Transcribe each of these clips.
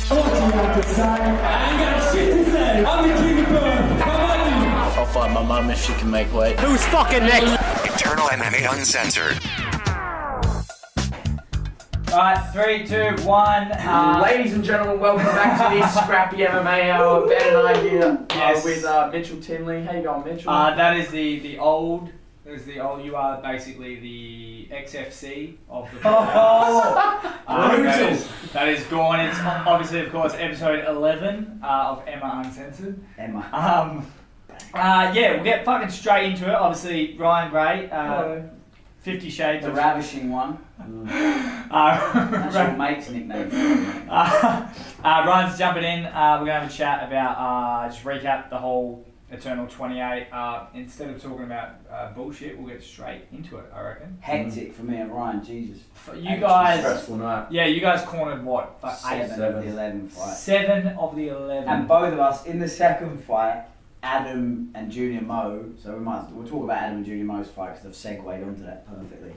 What do you have to say? I ain't got shit to say. I'm McKeever. I'll find my mum if she can make weight. Who's fucking next? Eternal MMA Uncensored. Alright, 3, 2, 1. Ladies and gentlemen, welcome back to this scrappy MMA hour. Ben and I here Yes. with Mitchell Tinley. How you going, Mitchell? That is the old. You are basically the XFC of the podcast. That is gone. It's obviously, of course, episode 11 of Emma Uncensored. We'll get fucking straight into it. Obviously, Ryan Gray, 50 Shades The of Ravishing one. That's your mate's nickname. Ryan's jumping in. We're going to have a chat about, just recap the whole Eternal 28. Instead of talking about bullshit, we'll get straight into it, I reckon. Hectic for me and Ryan, Jesus. You guys, stressful night. yeah, you guys cornered what? Like 7 of the 11 fights. 7 of the 11. And both of us, in the second fight, Adam and Junior Mo, so we'll talk about Adam and Junior Mo's fight because they've segued onto that perfectly.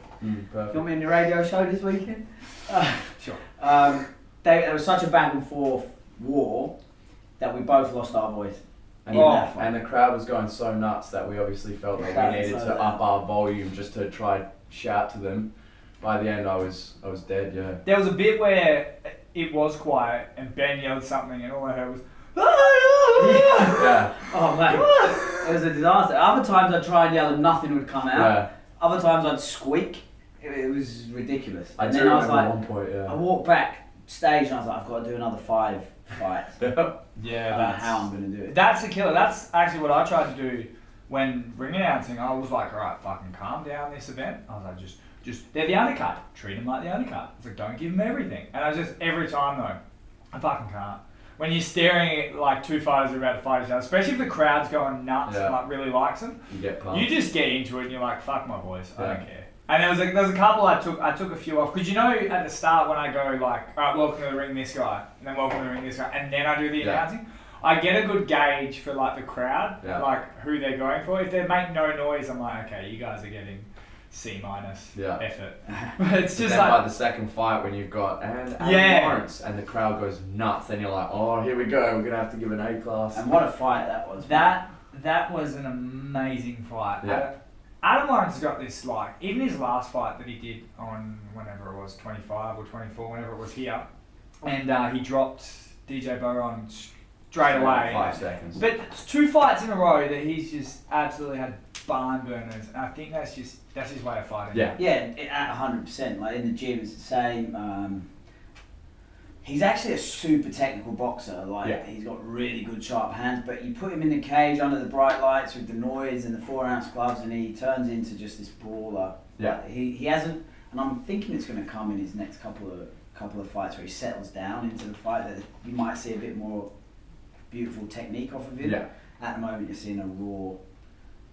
Perfect. You want me in the radio show this weekend? Sure. There was such a back and forth war that we both lost our voice. And the crowd was going so nuts that we obviously felt like we needed to up our volume just to try shout to them. By the end, I was dead. Yeah. There was a bit where it was quiet and Ben yelled something and all I heard was. Yeah. Oh mate, it was a disaster. Other times I'd try and yell and nothing would come out. Yeah. Other times I'd squeak. It was ridiculous. I And do then I was remember like, one point. Yeah. I walked back stage and I was like, I've got to do another 5 fights. I Yeah, don't know how I'm going to do it. That's a killer. That's actually what I tried to do when ring announcing. I was like, all right, fucking calm down this event. I was like, just they're the undercard. Treat them like the undercard. It's like, don't give them everything. And I just, every time though, I fucking can't. When you're staring at like two fighters who are about to fight each other, especially if the crowd's going nuts and like really likes them, You get pumped. you just get into it and you're like, fuck my boys, I don't care. And there was a couple I took a few off, because you know at the start when I go like, all right, welcome to the ring this guy, and then welcome to the ring this guy, and then I do the announcing, I get a good gauge for like the crowd, like who they're going for. If they make no noise, I'm like, okay, you guys are getting C- effort. But it's just then like by the second fight when you've got Lawrence and the crowd goes nuts, then you're like, oh, here we go, we're gonna have to give an A class. And what a fight that was. That was an amazing fight. Yeah. Adam Lawrence got this, like, even his last fight that he did on whenever it was, 25 or 24, whenever it was here, and he dropped DJ Boron straight away. 5 seconds. But it's 2 fights in a row that he's just absolutely had barn burners, and I think that's his way of fighting. Yeah. Yeah, at 100%. Like in the gym, it's the same. He's actually a super technical boxer. Like he's got really good sharp hands. But you put him in the cage under the bright lights with the noise and the 4-ounce gloves, and he turns into just this brawler. Yeah. Like, he hasn't, and I'm thinking it's going to come in his next couple of fights where he settles down into the fight that you might see a bit more beautiful technique off of him. Yeah. At the moment, you're seeing a raw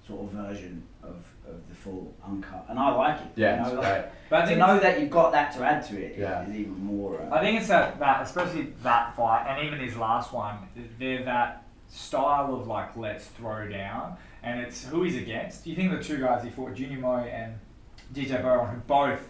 sort of version of the full uncut, and I like it. Yeah, you know, it's like, great. But I to think know that you've got that to add to it Yeah. is even more. I think it's that especially that fight, and even his last one, they're that style of like, let's throw down, and it's who he's against. Do you think the 2 guys he fought, Junior Mo and DJ Boron, who both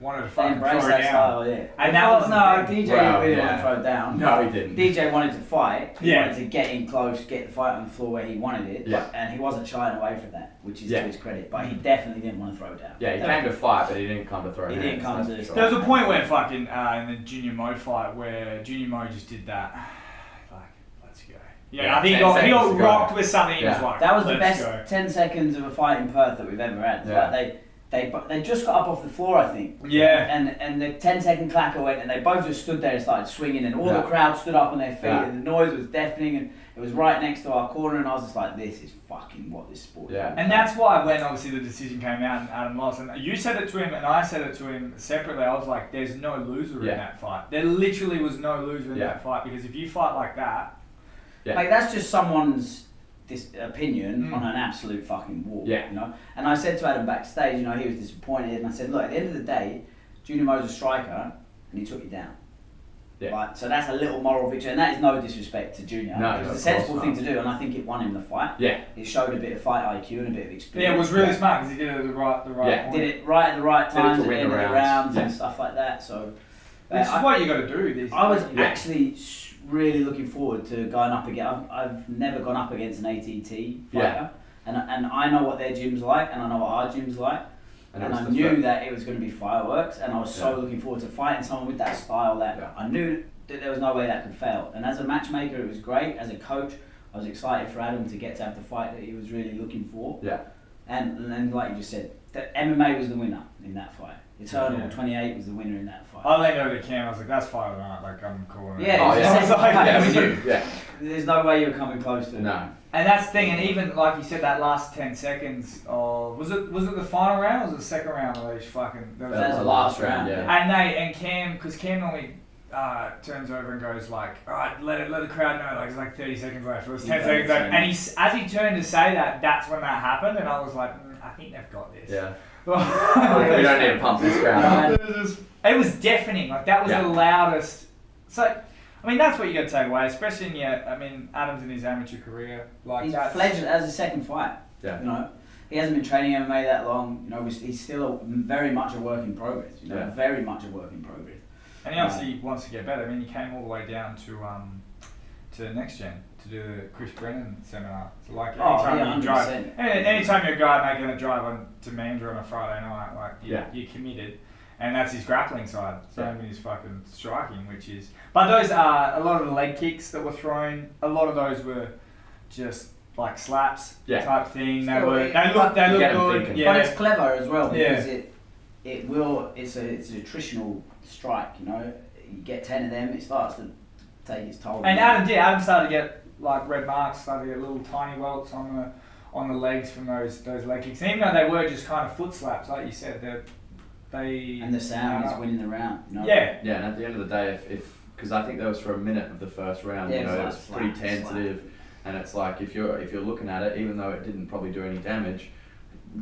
wanted to They fucking embrace throw that down? style, yeah. And that was no, the thing. DJ didn't really Wow, want to throw down. No, he didn't. DJ wanted to fight. He Yeah. wanted to get in close, get the fight on the floor where he wanted it. Yeah. And he wasn't shying away from that, which is to Yeah. his credit. But he definitely didn't want to throw down. Yeah, he came to fight, but he didn't come to throw He hands. didn't come that's to for this. sure. There was a point where fucking in the Junior Mo fight where Junior Mo just did that, like, let's go. Yeah, I think he 10 got seconds to go. rocked with something. He was Yeah. like, That was the let's best go. 10 seconds of a fight in Perth that we've ever had. Yeah. Like they just got up off the floor, I think. Yeah. And the 10-second clacker went, and they both just stood there and started swinging, and all the Yeah. crowd stood up on their feet, Yeah. and the noise was deafening, and it was right next to our corner, and I was just like, this is fucking what this sport is. Yeah. And that's why when obviously the decision came out and Adam lost, and you said it to him and I said it to him separately, I was like, there's no loser in that fight. There literally was no loser in that fight, because if you fight like that... Like, that's just someone's opinion on an absolute fucking war, you know? And I said to Adam backstage, you know, he was disappointed, and I said, look, at the end of the day, Junior Mo's a striker, and he took you down. Yeah. Right? So that's a little moral victory, and that is no disrespect to Junior. No, it was of a sensible course thing not. to do, and I think it won him the fight. Yeah. It showed a bit of fight IQ and a bit of experience. Yeah, it was really smart because he did it at the right point. Did it right at the right Did it times to at the win end the of the rounds. rounds and stuff like that. So Which is what you got to do. I was actually really looking forward to going up again. I've never gone up against an ATT fighter, and I know what their gym's like, and I know what our gym's like, and I knew that it was going to be fireworks, and I was so looking forward to fighting someone with that style that I knew that there was no way that could fail. And as a matchmaker, it was great. As a coach, I was excited for Adam to get to have the fight that he was really looking for. Yeah. And like you just said, that MMA was the winner in that fight. Eternal 28 was the winner in that fight. I leaned over to Cam, I was like, that's fight or not, like I'm calling it. Yeah, yeah, we knew. Yeah. There's no way you're coming close to it. No. And that's the thing, and even like you said, that last 10 seconds of was it the final round or was it the second round where they fucking that was the last round, And Cam, because Cam normally turns over and goes like, all right, let the crowd know, like it's like 30 seconds left. It was 10 seconds left, and as he turned to say that, that's when that happened, and I was like, I think they've got this. Yeah. We don't need to pump this crowd up. It was deafening. Like that was the loudest. So, I mean, that's what you got to take away, especially in your. I mean, Adam's in his amateur career. Like he's fledged as a second fight. Yeah. You know, he hasn't been training MMA that long. You know, he's still very much a work in progress. You know, very much a work in progress. And he obviously wants to get better. I mean, he came all the way down to Next Gen to do the Chris Brennan seminar. So like anytime you drive, anytime you're a guy making a drive on to Mandurah on a Friday night, like you're committed, and that's his grappling side. Same with his fucking striking, which is. But those are a lot of the leg kicks that were thrown. A lot of those were just like slaps type thing. They look good. Yeah. But it's clever as well because it's a attritional strike. You know, you get 10 of them, it starts to take its toll. And Adam started to get like red marks, started to get little tiny welts on the legs from those leg kicks. And even though they were just kind of foot slaps, like you said, and the sound is winning the round. You know? Yeah, and at the end of the day, because I think that was for a minute of the first round, you know, it was pretty tentative, and it's like if you're looking at it, even though it didn't probably do any damage,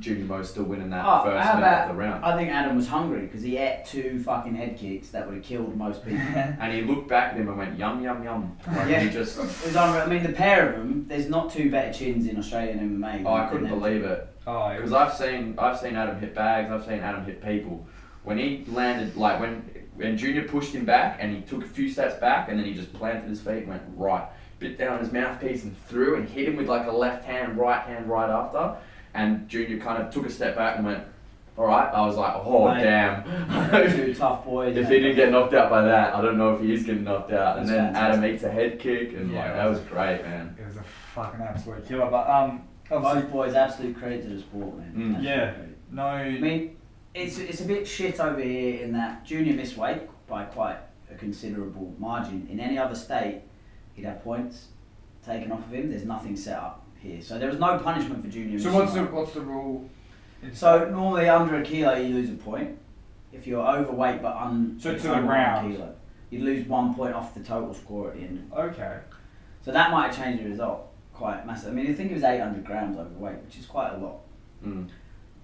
Junior Mo's still winning that first minute of the round. I think Adam was hungry because he ate 2 fucking head kicks that would have killed most people. And he looked back at him and went, yum, yum, yum. Like he just... It was unreal. I mean, the pair of them, there's not 2 better chins in Australian MMA. Oh, I couldn't believe it. Because I've seen Adam hit bags, I've seen Adam hit people. When he landed, like when Junior pushed him back and he took a few steps back and then he just planted his feet and went right, bit down his mouthpiece and threw and hit him with like a left hand right after. And Junior kind of took a step back and went, all right. I was like, oh, damn. 2 tough boys. If he didn't get knocked out by that, I don't know if he is getting knocked out. And then Adam eats a head kick, and that was great, man. It was a fucking absolute killer. But both boys, absolute credit to the sport, man. No. I mean, it's a bit shit over here in that Junior missed weight by quite a considerable margin. In any other state, he'd have points taken off of him. There's nothing set up here, so there was no punishment for Junior. So what's the rule? So normally under a kilo you lose a point. If you're overweight but so to the ground, kilo, you lose 1 point off the total score at the end. Okay. So that might change the result quite massive. I mean, I think it was 800 grams overweight, which is quite a lot.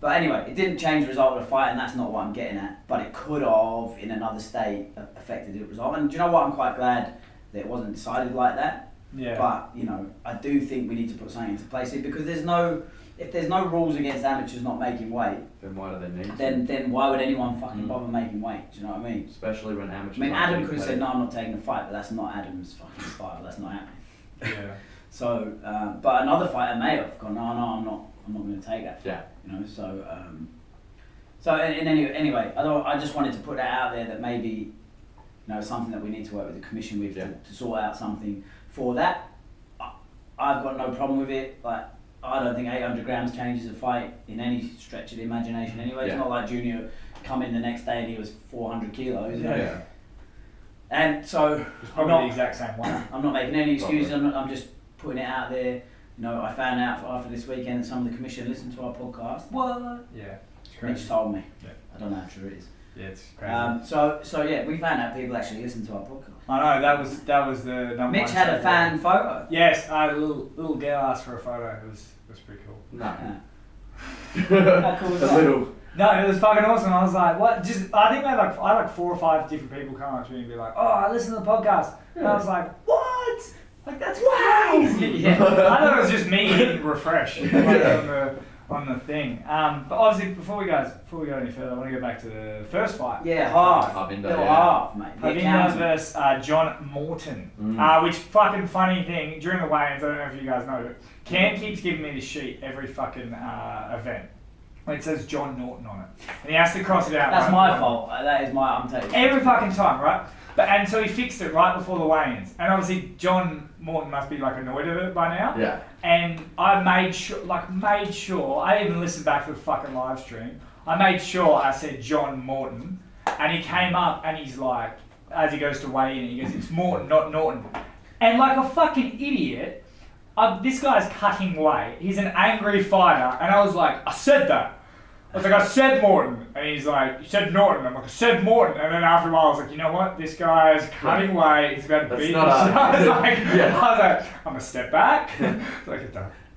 But anyway, it didn't change the result of the fight, and that's not what I'm getting at. But it could have, in another state, affected the result. And do you know what? I'm quite glad that it wasn't decided like that. Yeah. But, you know, I do think we need to put something into place here because if there's no rules against amateurs not making weight, then why do they need to? Then why would anyone fucking bother making weight? Do you know what I mean? Especially when amateurs. I mean, Adam could have said, no, I'm not taking a fight, but that's not Adam's fucking style. That's not happening. Yeah. So, but another fighter may have gone, no, I'm not going to take that fight. Yeah. You know, so anyway, I just wanted to put that out there that maybe, you know, something that we need to work with the commission with to sort out something for that. I've got no problem with it. Like, I don't think 800 grams changes a fight in any stretch of the imagination anyway. It's not like Junior come in the next day and he was 400 kilos. You know? Yeah. And so it's probably the exact same way. I'm not making any excuses. I'm just putting it out there. You know, I found out after this weekend that some of the commission listened to our podcast. What? Yeah. Mitch told me. Yeah. I don't know how true it is. Yeah, it's crazy. So yeah, we found out people actually listen to our podcast. I know, that was the number Mitch had a fan photo. Yes, I had a little girl asked for a photo. It was pretty cool. No. How cool was that? No, it was fucking awesome. I was like, what? I think I had like 4 or 5 different people come up to me and be like, oh, I listen to the podcast. And I was like, what? Like, that's crazy. Yeah. I thought it was just me hitting refresh on the thing. But obviously, before we go any further, I want to go back to the first fight. Yeah, half. Harvindar, Little yeah. half, mate. The Harvindar accountant. versus John Morton. Which fucking funny thing, during the weigh-ins, I don't know if you guys know, but Cam keeps giving me this sheet every fucking event. It says John Norton on it. And he has to cross it out. That's right my before. fault. That is my Untitled. Every fucking time, right? And so he fixed it right before the weigh-ins. And obviously John Morton must be like annoyed at it by now. Yeah. And I made sure, I even listened back to the fucking live stream. I made sure I said John Morton. And he came up and he's like, as he goes to weigh in, he goes, it's Morton, not Norton. And like a fucking idiot, this guy's cutting weight. He's an angry fighter. And I was like, I said that. I was like, I said Morton. And he's like, you said Norton. I'm like, I said Morton. And then after a while, I was like, you know what? This guy is cutting weight. He's about to beat me. I was like, I'm going to step back. It's like,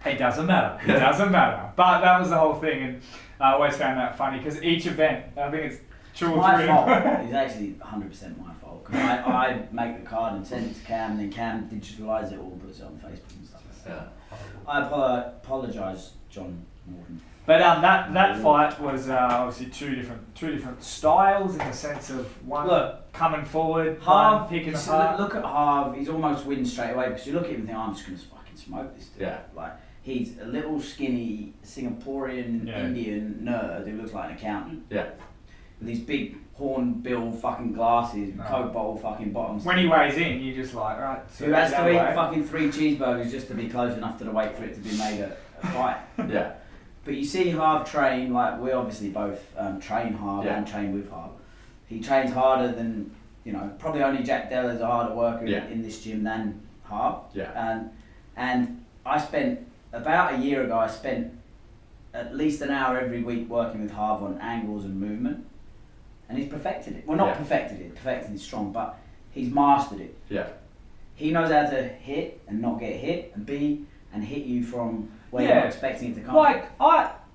it doesn't matter. It doesn't matter. But that was the whole thing. And I always found that funny because each event, I think it's 2 or 3. My fault. It's actually 100% my fault. Because I make the card and send it to Cam, and then Cam digitalises it all and puts it on Facebook and stuff. Yeah. I apologise, John Morton. But that fight was obviously two different styles in the sense of one coming forward, one picking apart. Look at Harv. He's almost winning straight away because you look at him and think, I'm just going to fucking smoke this dude. Yeah. Like he's a little skinny Singaporean Indian nerd who looks like an accountant. Yeah. With these big hornbill fucking glasses, Coke bowl fucking bottoms. When he weighs in, you're just like, right. So who has to eat fucking 3 cheeseburgers just to be close enough to the weight for it to be made a fight. Yeah. But you see Harv train, like we obviously both train Harv and train with Harv. He trains harder than, probably only Jack Della's a harder worker in this gym than Harv. Yeah. And I spent, about a year ago, I spent at least an hour every week working with Harv on angles and movement. And he's perfected it. Well, not perfected it, perfected is strong, but he's mastered it. Yeah. He knows how to hit and not get hit, and hit you from where you're not expecting it to come. Like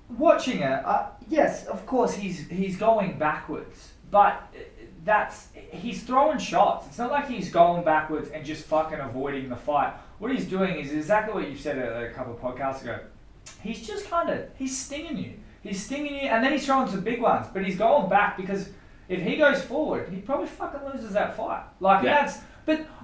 watching it, yes, of course he's going backwards, but he's throwing shots. It's not like he's going backwards and just fucking avoiding the fight. What he's doing is exactly what you said a couple of podcasts ago. He's just he's stinging you. He's stinging you, and then he's throwing some big ones, but he's going back because if he goes forward, he probably fucking loses that fight. But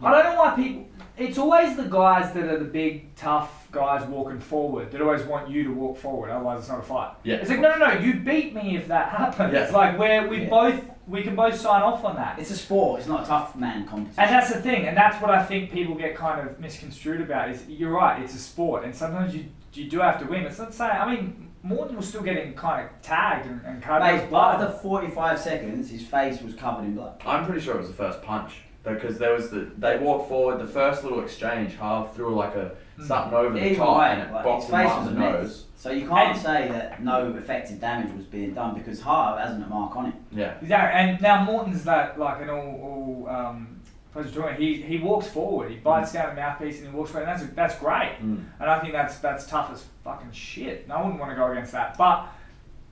I don't know why people. It's always the guys that are the big, tough guys walking forward that always want you to walk forward. Otherwise, it's not a fight. Yeah. It's like no. You beat me if that happens. Yeah. It's like where we can both sign off on that. It's a sport. It's not a tough man competition. And that's the thing, and that's what I think people get kind of misconstrued about. Is you're right. It's a sport, and sometimes you do have to win. It's not saying. I mean, Morton was still getting kind of tagged and covered in blood. After 45 seconds, his face was covered in blood. I'm pretty sure it was the first punch. Because they walked forward, the first little exchange, Harv threw like something over the top and it boxed him right in the nose. So you can't say that no effective damage was being done because Harv hasn't a mark on him. Yeah. Exactly. And now Morton's like an he walks forward, he bites down the mouthpiece and he walks forward, and that's great. And I think that's tough as fucking shit. And I wouldn't want to go against that. But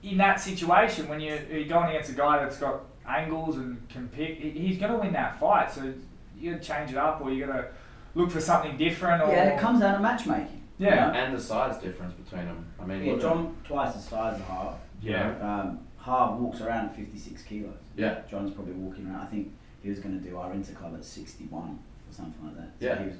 in that situation, when you're going against a guy that's got angles and can pick, he's going to win that fight. So you got to change it up, or you got to look for something different. Or it comes down to matchmaking. Yeah, and the size difference between them. I mean, John twice the size of Harv. Yeah. Harv walks around at 56 kilos. Yeah. John's probably walking around. I think he was going to do our Interclub at 61 or something like that.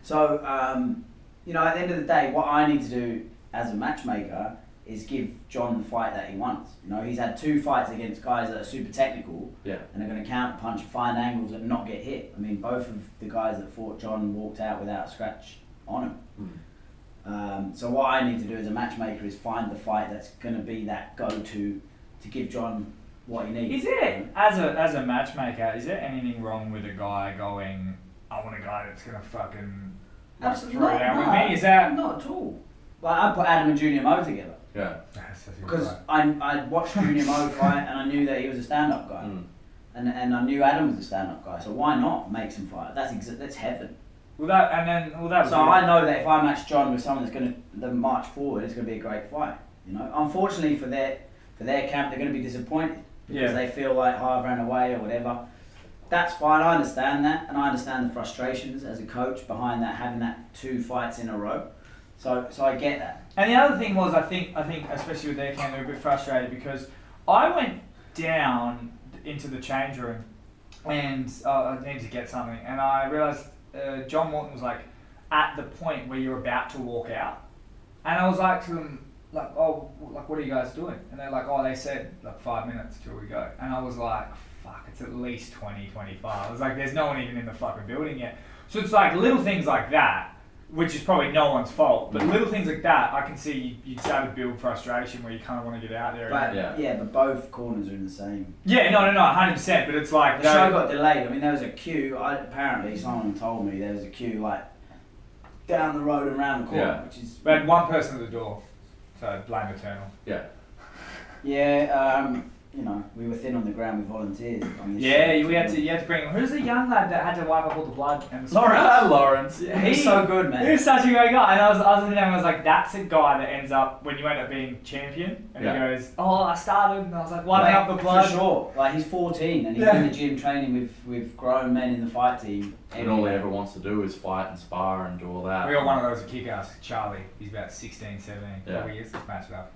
So at the end of the day, what I need to do as a matchmaker is give John the fight that he wants. He's had 2 fights against guys that are super technical and are going to counter punch, find angles and not get hit. I mean, both of the guys that fought John walked out without a scratch on him. So what I need to do as a matchmaker is find the fight that's going to be that go-to to give John what he needs. Is it, as a matchmaker, is there anything wrong with a guy going, I want a guy that's going to fucking absolutely throw it out with me? Is that... Not at all. Like, I put Adam and Junior Mo together. Yeah. Because I watched Junior Mo fight and I knew that he was a stand-up guy. And I knew Adam was a stand-up guy, so why not make some fight? That's heaven. So I know that if I match John with someone that's going to march forward, it's going to be a great fight. Unfortunately for their camp, they're going to be disappointed because they feel like Harv ran away or whatever. That's fine. I understand that, and I understand the frustrations as a coach behind that, having that 2 fights in a row. So I get that. And the other thing was, I think especially with their camp, they were a bit frustrated because I went down into the change room and I needed to get something, and I realised John Morton was like at the point where you're about to walk out, and I was like to them, like, oh, like, what are you guys doing? And they're like, oh, they said like 5 minutes till we go, and I was like, fuck, it's at least 20, 25. I was like, there's no one even in the fucking building yet. So it's like little things like that, which is probably no one's fault, but little things like that, I can see you start to build frustration where you kind of want to get out there. But, but both corners are in the same. Yeah, no, 100%, but it's like... The show got delayed. I mean, there was a queue. Apparently, someone told me there was a queue, like, down the road and around the corner, which is... We had one person at the door, so blame Eternal. Yeah. Yeah, you know, we were thin on the ground with volunteers. On this yeah, show, you had to bring... Who's the young lad that had to wipe up all the blood? And the Lawrence. Yeah, he's so good, man. He was such a great guy. And I was looking at him and I was like, that's a guy that ends up, when you end up being champion, and he goes, oh, I started, and I was like, wiping up the blood. For sure. Like, he's 14 and he's in the gym training with grown men in the fight team. And all he ever wants to do is fight and spar and do all that. We got one of those at Kick-Ass, Charlie. He's about 16, 17, probably years. Let's match it up.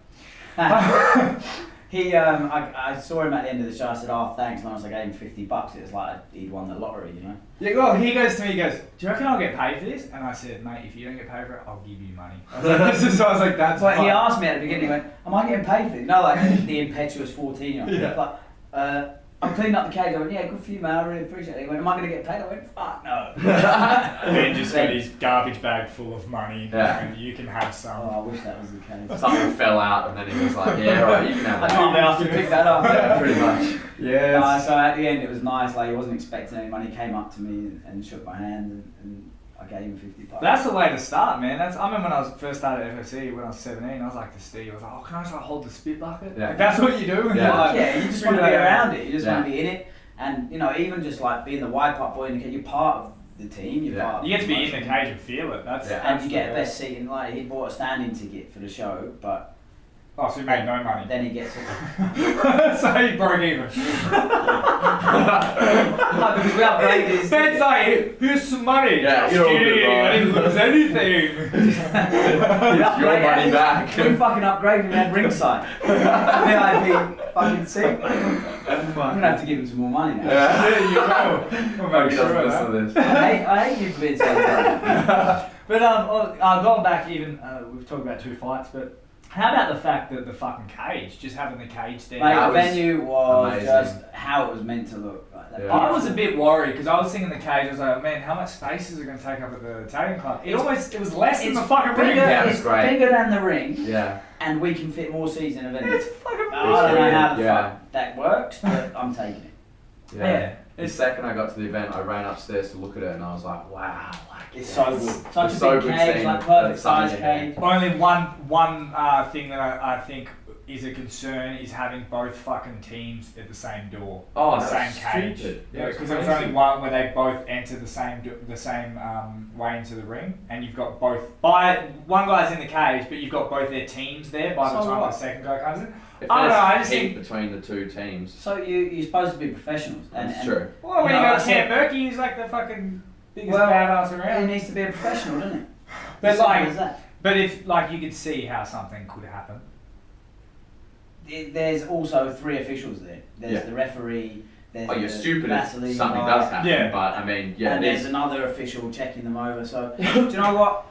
I saw him at the end of the show. I said, "Oh, thanks." And I gave him $50. It was like he'd won the lottery, you know. Yeah. Well, he goes to me. He goes, "Do you reckon I'll get paid for this?" And I said, "Mate, if you don't get paid for it, I'll give you money." So I was like, "That's like." He asked me at the beginning. He went, "Am I getting paid for it?" No, like the impetuous 14-year-old. Yeah. Like, I'm cleaning up the cage. I went, "Yeah, good for you, man. I really appreciate it." He went, "Am I going to get paid?" I went, "Fuck no." And then just got his garbage bag full of money, and you can have some. Oh, I wish that was the case. Something fell out, and then he was like, "Yeah, right, you can have that." I can't be asked to pick that up. Yeah, pretty much. Yeah. So at the end, it was nice. Like, he wasn't expecting any money. He came up to me and shook my hand, and I gave him $50. That's the way to start, man. I remember when I was first started at FFC when I was 17. I was like to Steve. I was like, "Oh, can I just like hold the spit bucket?" Yeah. Like, that's what you do. Yeah, you just want to be around it. You just want to be in it. And, you know, even just like being the wipe up boy, you're part of the team. You're part of you get to be in the cage and feel it. And you get a best seat. And like, he bought a standing ticket for the show, but. Oh, so he made no money. Then he gets it. So he broke even. No, because we upgraded his. Ben's like, here's some money. Yeah, you're all good, I didn't lose anything. Your money back. We fucking upgraded and had ringside. VIP fucking seat. I'm gonna have to give him some more money now. Yeah, you will. We'll make sure of this. I hate you for being so bad. But going back even, we've talked about 2 fights, but how about the fact that the fucking cage, just having the cage there? Mate, the venue was amazing. just how it was meant to look. Like that. Yeah. I was a bit worried because I was thinking the cage. I was like, man, how much space is it going to take up at the Italian club? It was less than the fucking ring. It's bigger than the ring. Yeah. And we can fit more seats in a venue. It's fucking big. I don't know how the fuck that works, but I'm taking it. Yeah. The second I got to the event, I ran upstairs to look at it, and I was like, wow. It's so good. Such It's a so big good cage, seeing like perfect size it. cage. Only one thing that I think is a concern is having both fucking teams at the same door. Oh, the same cage. Stupid. Yeah, because there was only one where they both enter the same way into the ring, and you've got both. One guy's in the cage, but you've got both their teams there by the time the second guy comes in. If I don't know. I there's just heat think. between the two teams. So you're supposed to be professionals. That's true. Well, when you got Cam Murky, he's like the fucking biggest badass around. He needs to be a professional, doesn't he? But if you could see how something could happen. There's also 3 officials there. There's the referee. There's you're stupid if Vaseline something guy, does happen. But I mean, and there's another official checking them over. So do you know what?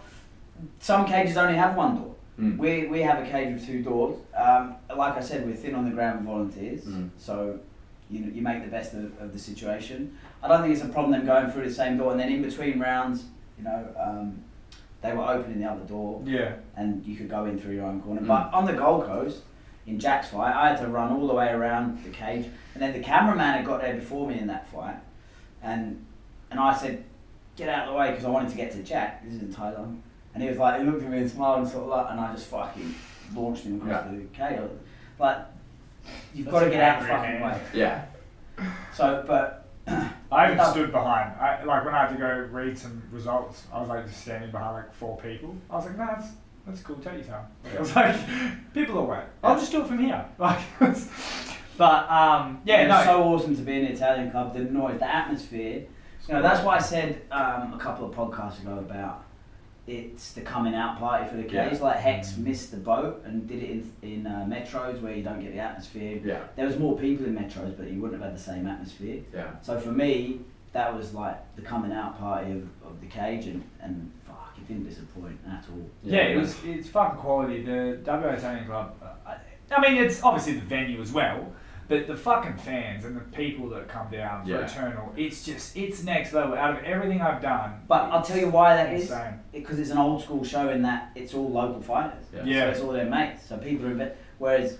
Some cages only have 1 door. We have a cage with 2 doors. Like I said, we're thin on the ground with volunteers, so you make the best of the situation. I don't think it's a problem them going through the same door, and then in between rounds, they were opening the other door, and you could go in through your own corner. But on the Gold Coast, in Jack's fight, I had to run all the way around the cage, and then the cameraman had got there before me in that fight, and I said, "Get out of the way," because I wanted to get to Jack. This isn't tight on. And he was like, he looked at me and smiled and sort of like, and I just fucking launched him across the cage. Like, you've got to get out the fucking way. Yeah. So, but I even stood behind. When I had to go read some results, I was like just standing behind like 4 people. I was like, no, that's cool. Take your time. I was like, people are wait. I'll just do it from here. Like, it's so awesome to be in the Italian club. The noise, the atmosphere. That's why I said a couple of podcasts ago about it's the coming out party for the cage. Like Hex missed the boat and did it in metros where you don't get the atmosphere. Yeah. There was more people in metros, but you wouldn't have had the same atmosphere. Yeah. So for me, that was like the coming out party of the cage, and fuck, it didn't disappoint at all. Yeah, it's fucking quality. The WA Training Club, I mean, it's obviously the venue as well, but the fucking fans and the people that come down for Eternal, it's next level. Out of everything I've done, but I'll tell you why that is. Insane. Because it's an old school show in that it's all local fighters. Yeah. So it's all their mates. So people are whereas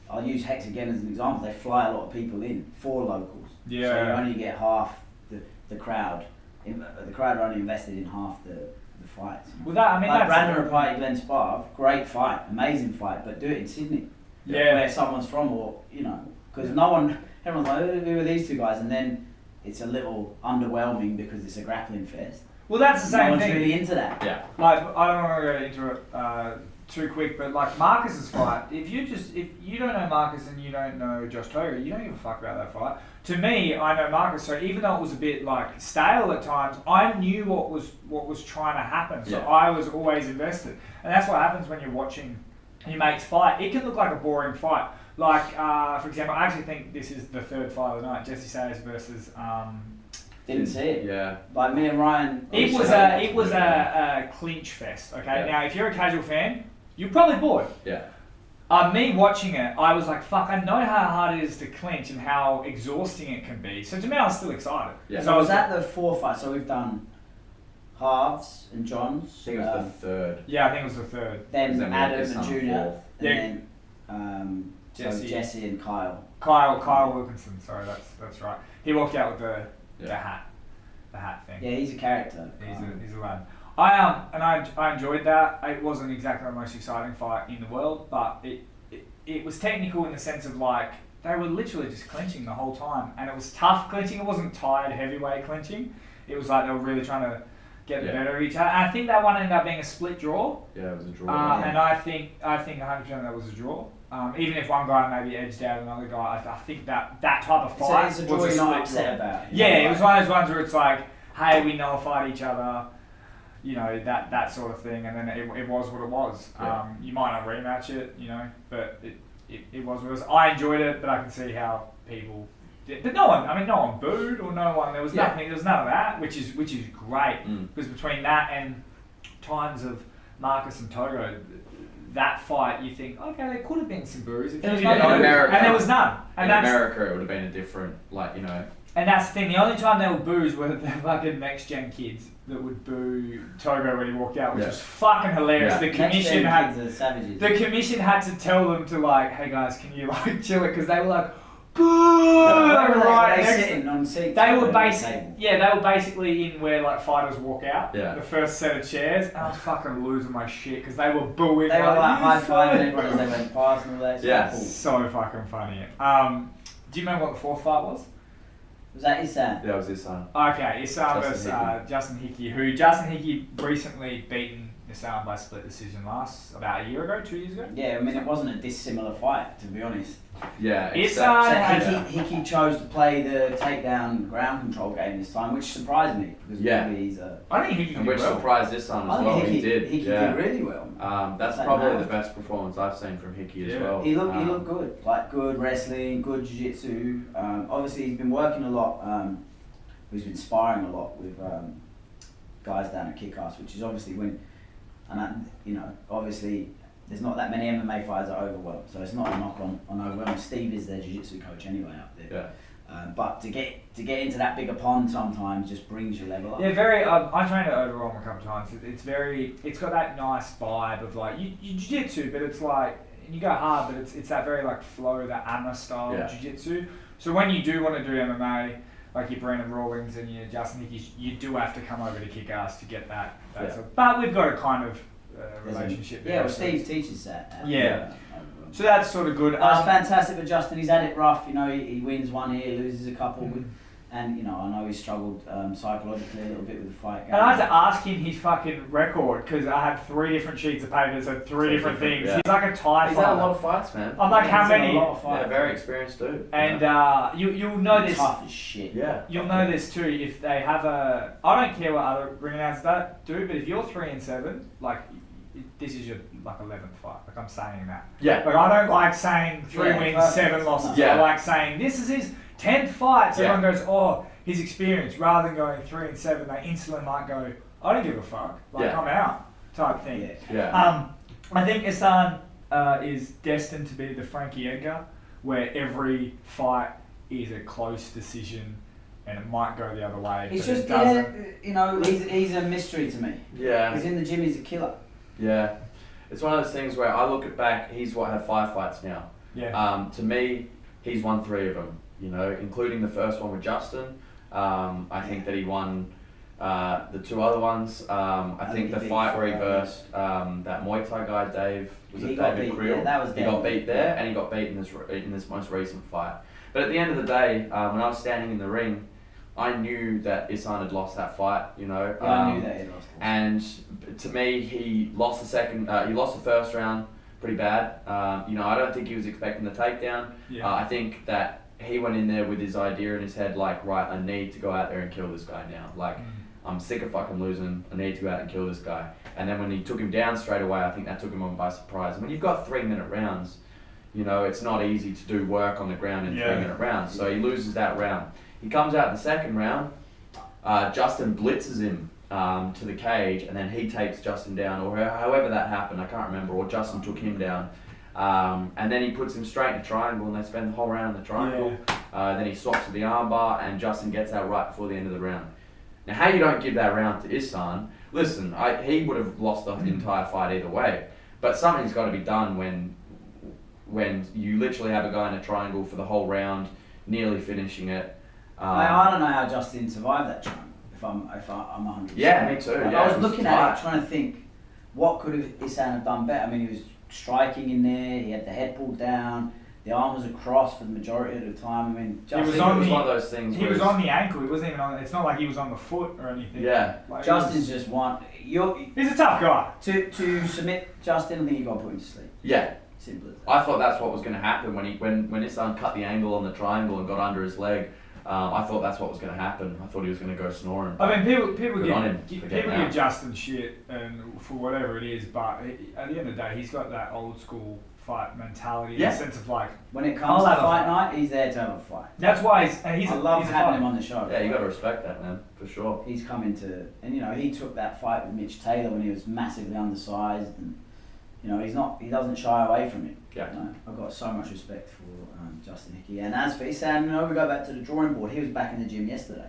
I'll use Hex again as an example. They fly a lot of people in for locals. Yeah. So you only get half the crowd. The crowd are only invested in half the fights. Well, that, I mean, like that's Brandon Ropati, Glenn Sparv, great fight, amazing fight, but do it in Sydney. Yeah. Where someone's from, or because everyone's like, who are these two guys? And then it's a little underwhelming because it's a grappling fest. Well, that's the same no one's thing. really into that. Yeah. Like, I don't want to go into it too quick, but like Marcus's fight, if you don't know Marcus and you don't know Josh Togo, you don't give a fuck about that fight. To me, I know Marcus, so even though it was a bit like stale at times, I knew what was trying to happen, so I was always invested. And that's what happens when you're watching your mates fight. It can look like a boring fight. Like, for example, I actually think this is the third fight of the night, Jesse Sayers versus... Didn't see it. Yeah. Like me and Ryan... It was a clinch fest, okay? Yeah. Now, if you're a casual fan, you're probably bored. Yeah. Me watching it, I was like, fuck, I know how hard it is to clinch and how exhausting it can be. So to me, I was still excited. Yeah. So was that the 4 fights? So we've done halves and Johns. I think it was the third. Yeah, I think it was the third. Then Then Adam Ihsan and Junior. fourth. And then Jesse and Kyal. Kyle Wilkinson, sorry, that's right. He walked out with the hat thing. Yeah, he's a character. He's a lad. I enjoyed that. It wasn't exactly the most exciting fight in the world, but it was technical in the sense of like they were literally just clinching the whole time, and it was tough clinching. It wasn't tired heavyweight clinching. It was like they were really trying to get the better of each other. And I think that one ended up being a split draw. Yeah, it was a draw. And I think 100% that was a draw. Even if one guy maybe edged out another guy, I think that type of fight it's a draw was a you're split not upset draw. about. Yeah, it was one of those ones where it's like, hey, we nullified each other, that sort of thing, and then it was what it was. Yeah. You might not rematch it, but it was what it was. I enjoyed it, but I can see how people did. But no one booed or no one, there was nothing, there was none of that, which is great, because between that and times of Marcus and Togo, that fight, you think, okay, there could have been some boos. In America, and there was none. And in America, it would have been a different, And that's the thing, the only time there were boos were the fucking next gen kids that would boo Togo when he walked out, which was fucking hilarious. Yeah. The commission savages. The commission had to tell them to like, hey guys, can you like chill it? Because they were like, boo! Sitting on seats. They were basically in where like fighters walk out. Yeah. The first set of chairs, and I was fucking losing my shit because they were booing. They were like high fiving "You everyone as they went past and all that. Yeah. Cool. So fucking funny. Do you remember what the fourth fight was? Was that Ihsan? Yeah, it was Ihsan. Okay, Ihsan versus Justin Hickey, who Justin Hickey recently beaten Ihsan by split decision about a year ago, 2 years ago. Yeah, I mean it wasn't a dissimilar fight, to be honest. Yeah, Hickey chose to play the takedown ground control game this time, which surprised me because maybe he's a. I think Hickey and did which well. surprised Ihsan as well. Hickey He did really well. That's probably the best performance I've seen from Hickey as well. He looked good, like good wrestling, good jiu-jitsu. Obviously, he's been working a lot. He's been sparring a lot with guys down at Kick-Ass, which is obviously obviously there's not that many MMA fighters at Overwhelm, so it's not a knock on Overwhelm. Steve is their jiu-jitsu coach anyway out there. Yeah. But to get into that bigger pond sometimes just brings your level up. Yeah, very. I trained at Overwhelm a couple of times. It's got that nice vibe of like you jiu-jitsu, but it's like and you go hard, but it's that very like flow, that AMA style jiu-jitsu. So when you do want to do MMA, like your Brandon Rawlings and your Justin Hickey, you do have to come over to Kick-Ass to get that. But we've got a kind of relationship there. Yeah, well, Steve teaches that. So that's sort of good. That's fantastic for Justin. He's had it rough. He wins one here, loses a couple. And I know he struggled psychologically a little bit with the fight game. And I had to ask him his fucking record because I had 3 different sheets of paper that said 3 different things. Yeah. He's like a Thai He's fighter. had a lot of fights, man. I'm like, how He's had many? a lot of fights. Yeah, very experienced dude. And you'll know this. Tough as shit. Yeah. You'll know this too if they have a. I don't care what other ring announcers do, but if you're 3-7, like this is your like 11th fight. Like I'm saying that. Yeah. Like I don't like saying 3 wins, 7 losses. Yeah. I like saying this is his 10th fight. So Yeah. everyone goes, oh, his experience. Rather than going 3-7, they instantly might go, I don't give a fuck. Like Yeah. I'm out type thing. Yeah. Yeah. I think Ihsan is destined to be the Frankie Edgar, where every fight is a close decision, and it might go the other way. It's but just, it doesn't. he's a mystery to me. Yeah. He's in the gym, he's a killer. Yeah. It's one of those things where I look at back, he's had 5 fights now. Yeah. To me, he's won 3 of them, including the first one with Justin. I think that he won the 2 other ones. I think the fight where he versed that Muay Thai guy, Dave, was it David Creel? Yeah, that was he got beat there, and he got beat in this most recent fight. But at the end of the day, when I was standing in the ring, I knew that Ihsan had lost that fight, I knew that he lost. And to me, he lost the first round pretty bad. I don't think he was expecting the takedown. Yeah. I think that he went in there with his idea in his head, like, right, I need to go out there and kill this guy now. Like, I'm sick of fucking losing. I need to go out and kill this guy. And then when he took him down straight away, I think that took him on by surprise. And when you've got 3-minute rounds, it's not easy to do work on the ground in 3-minute rounds. So he loses that round. He comes out in the second round. Justin blitzes him to the cage, and then he takes Justin down, or however that happened, I can't remember, or Justin took him down. And then he puts him straight in a triangle, and they spend the whole round in the triangle. Then he swaps to the armbar, and Justin gets out right before the end of the round. Now, how you don't give that round to Ihsan, listen, he would have lost the entire fight either way, but something's got to be done when you literally have a guy in a triangle for the whole round, nearly finishing it. I don't know how Justin survived that triangle. If I'm 100%. Yeah, me too. Like, Yeah, I was looking at tight. it, trying to think, what could Ihsan have done better? I mean, he was striking in there. He had the head pulled down. The arm was across for the majority of the time. I mean, I think it was one of those things. He was on the ankle. He wasn't even on. It's not like he was on the foot or anything. Yeah. Like, Justin's just one. He's a tough guy. To submit Justin, I think you got to put him to sleep. Yeah. Simple as that. I thought that's what was going to happen when Ihsan cut the angle on the triangle and got under his leg. I thought that's what was going to happen. I thought he was going to go snoring. I mean, people Good give Justin shit and for whatever it is, but at the end of the day, he's got that old school fight mentality in the sense of like, when it comes to fight night, he's there to have a fight. that's why I love having him on the show. Yeah, you got to respect that, man, for sure. He's coming to, and he took that fight with Mitch Taylor when he was massively undersized, and he doesn't shy away from it. Yeah. I've got so much respect for Justin Hickey. And as for Ihsan, we go back to the drawing board. He was back in the gym yesterday.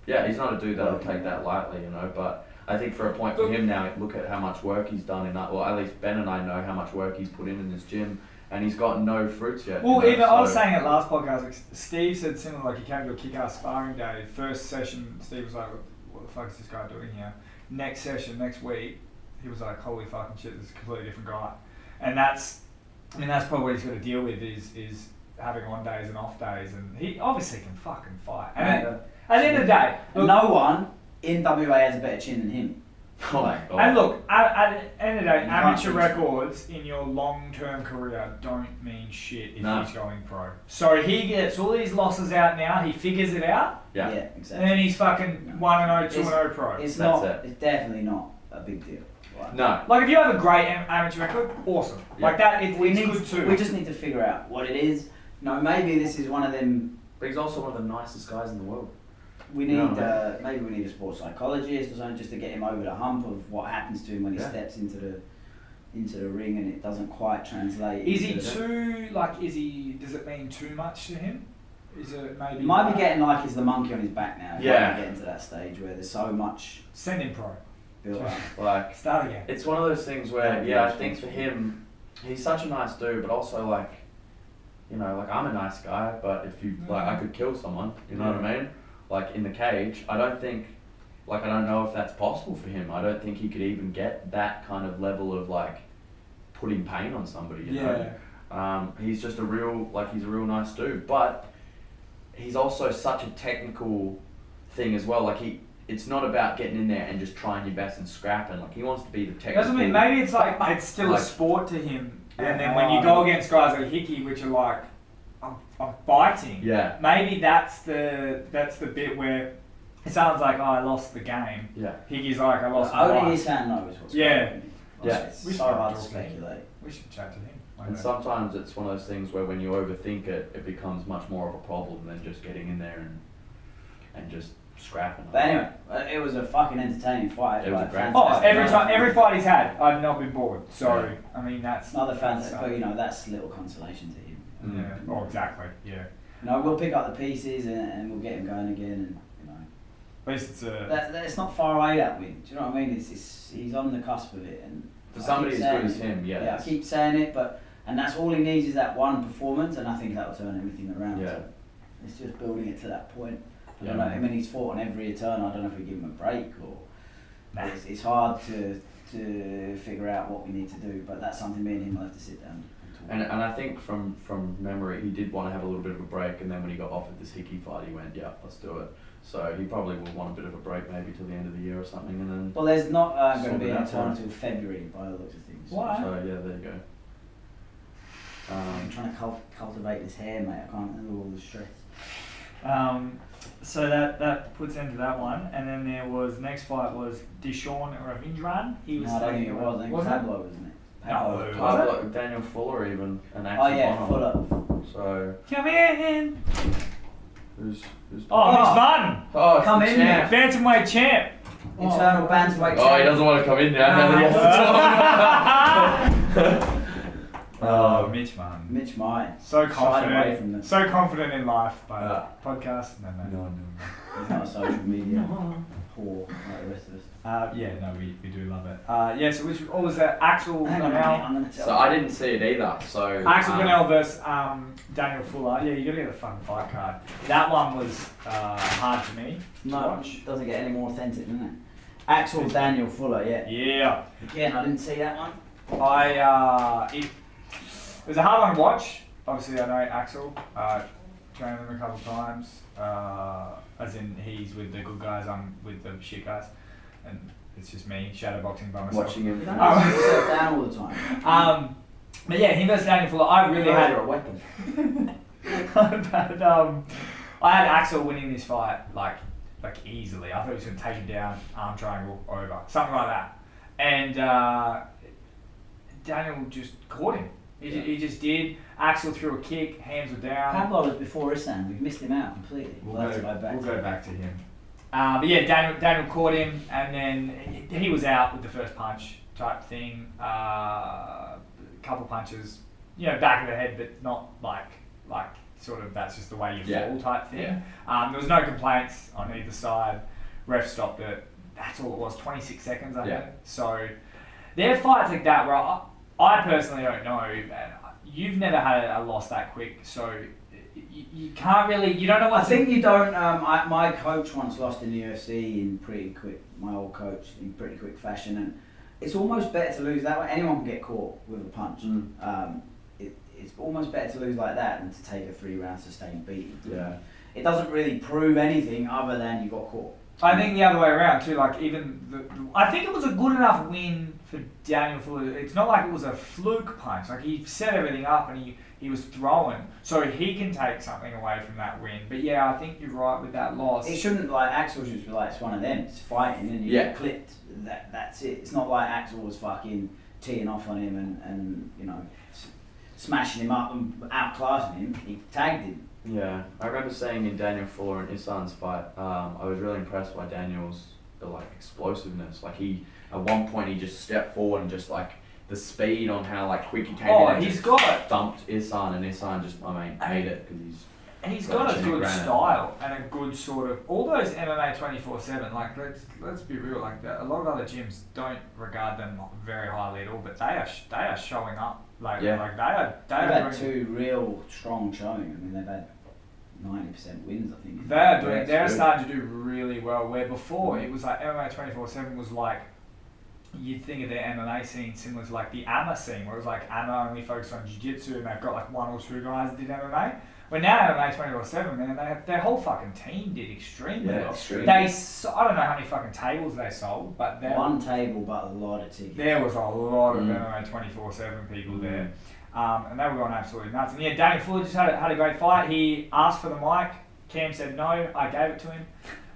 Yeah, he's not a dude that'll take that lightly, but I think for a point for him now, look at how much work he's done in that. Well, at least Ben and I know how much work he's put in this gym, and he's got no fruits yet. Well, I was saying it last podcast. Like Steve said similar. Like he came to a kick-ass sparring day. First session, Steve was like, "What the fuck is this guy doing here?" Next session, next week, he was like, "Holy fucking shit, this is a completely different guy." And that's probably what he's got to deal with is having on days and off days, and he obviously can fucking fight. And at the end of the day, look, no one in WA has a better chin than him. Oh my God. And look, at the end of the day, You amateur can't records in your long-term career don't mean shit if No. he's going pro. So he gets all these losses out now, he figures it out, Yeah. Exactly. and then he's fucking 1-0, 2-0 pro. It's That's not. it. It's definitely not a big deal. Right? No. Like if you have a great amateur record, awesome. Yeah. Like that, it's We good too. We just need to figure out what it is. Maybe this is one of them. But he's also one of the nicest guys in the world. We need No, maybe we need a sports psychologist or something just to get him over the hump of what happens to him when he Yeah. steps into the ring and it doesn't quite translate. Is he into too, does it mean too much to him? Is it maybe... He might be getting like he's the monkey on his back now. He Yeah. might be getting to that stage where there's so much Send him pro. built up. Like, Start again. it's one of those things where, I think for him, he's such a nice dude, but also like I'm a nice guy, but if you, I could kill someone, you know what I mean? Like in the cage, I don't know if that's possible for him. I don't think he could even get that kind of level of like putting pain on somebody, you know? He's just he's a real nice dude, but he's also such a technical thing as well. Like it's not about getting in there and just trying your best and scrapping. Like he wants to be the technical. That's what I mean. Maybe it's like it's still a sport to him. And then when you go against guys like Hickey, which are like, I'm fighting. Yeah. Maybe that's the bit where it sounds like, oh, I lost the game. Yeah. Hickey's like, I lost my Only life. Ihsan knows what's Yeah. going on. Yeah. It's so hard to speculate. We should chat to him. And sometimes it's one of those things where when you overthink it, it becomes much more of a problem than just getting in there and just scrapping. But anyway, it was a fucking entertaining fight. It was a great fantastic. every fight he's had, I've not been bored. So, Yeah. I mean, that's... Another fantastic, but you know, that's little consolation to him. Yeah. Oh, exactly. Yeah. You know, we'll pick up the pieces and we'll get him going again, and you know. At least it's a... It's not far away, that win. Do you know what I mean? He's on the cusp of it, and For I somebody keep as good saying as him, yeah. Yeah, I keep saying it, and that's all he needs is that one performance, and I think that'll turn everything around. Yeah. So it's just building it to that point. I Yeah. don't know. I mean, he's fought on every return. I don't know if we give him a break or. Nah. It's hard to figure out what we need to do, but that's something me and him will have to sit down and talk. And I think from memory, he did want to have a little bit of a break, and then when he got offered this Hickey fight, he went, yeah, let's do it. So he probably will want a bit of a break maybe till the end of the year or something, and then. Well, there's not going to Sort be it an out for turn him. until February by the looks of things. Why? So yeah, there you go. I'm trying to cultivate this hair, mate. I can't handle all the stress. So that puts into that one, and then there was next fight was Dishon Ravindran. He was. No, I don't think it was. I think Was it? Pablo, wasn't it? No, it Pablo, Daniel Fuller even, and Axel. Oh yeah, Bonal. Fuller. So Come in. who's Oh, Mitch Ben. oh, it's Come the in champ. Bantamweight champ. Internal bantamweight. Oh, he doesn't want to come in now. Now that he has to talk. Oh, Mitch man. Mitch might. So Shied away from confident. them. So confident in life, but Yeah. podcast. No. He's not a social media whore like the rest of us. Yeah, no, we do love it. Yeah, so what was that? Axel Hang on a minute, Bonal. I'm going to tell So you. I didn't see it either. So Axel Bonal versus Daniel Fuller. Yeah, you gotta get the fucking fight card. That one was hard for me to No, watch. doesn't get any more authentic, doesn't it? Axel Daniel Fuller, yeah. Yeah. Again, I didn't see that one. It was a hard one to watch. Obviously, I know Axel. Trained him a couple of times. As in, he's with the good guys, I'm with the shit guys. And it's just me shadowboxing by myself. watching him. You don't have to put yourself down all the time. But yeah, him versus Daniel Fuller, I really had... You're a weapon. I had Axel winning this fight like easily. I thought he was going to take him down, arm triangle, over. Something like that. And Daniel just caught him. He just did. Axel threw a kick, hands were down. Pablo was before Ihsan. We've missed him out completely. We'll have to go back to him. But yeah, Daniel caught him, and then he was out with the first punch type thing. Couple punches, back of the head, but not like sort of that's just the way you fall type thing. Yeah. There was no complaints on either side. Ref stopped it. That's all it was. 26 seconds, I think. So there are fights like that where I personally don't know. You've never had a loss that quick, so you can't really. You don't know what. I think you don't. My coach once lost in the UFC in pretty quick. My old coach in pretty quick fashion, and it's almost better to lose that way. Anyone can get caught with a punch. It's almost better to lose like that than to take a 3-round sustained beating. Yeah. It doesn't really prove anything other than you got caught. I think the other way around too. Like I think it was a good enough win for Daniel Fuller. It's not like it was a fluke punch. Like he set everything up and he was throwing, so he can take something away from that win. But yeah, I think you're right with that loss. It shouldn't Axel should be like it's one of them. It's fighting and you get clipped. That's it. It's not like Axel was fucking teeing off on him and smashing him up and outclassing him. He tagged him. Yeah, I remember saying in Daniel Fuller and Ihsan's fight, I was really impressed by Daniel's explosiveness. Like at one point he just stepped forward and just the speed on how quick he came in and he's just got thumped Ihsan, and Ihsan just made it because he's got a good style and a good sort of all those MMA 24/7. Let's be real, that a lot of other gyms don't regard them very highly at all, but they are showing up. They are They've had doing, 2 real strong showing. I mean, they've had 90% wins, I think. they're starting to do really well. Where before it was MMA 24/7 was you'd think of their MMA scene similar to the AMA scene, where it was AMA only focused on jiu-jitsu and they've got 1 or 2 guys that did MMA. When now MMA 24/7, man, their whole fucking team did extremely well. Extremely. I don't know how many fucking tables they sold, but one table, but a lot of tickets. There was a lot of MMA 24/7 people there, and they were going absolutely nuts. And yeah, Daniel Fuller just had a great fight. He asked for the mic. Cam said no. I gave it to him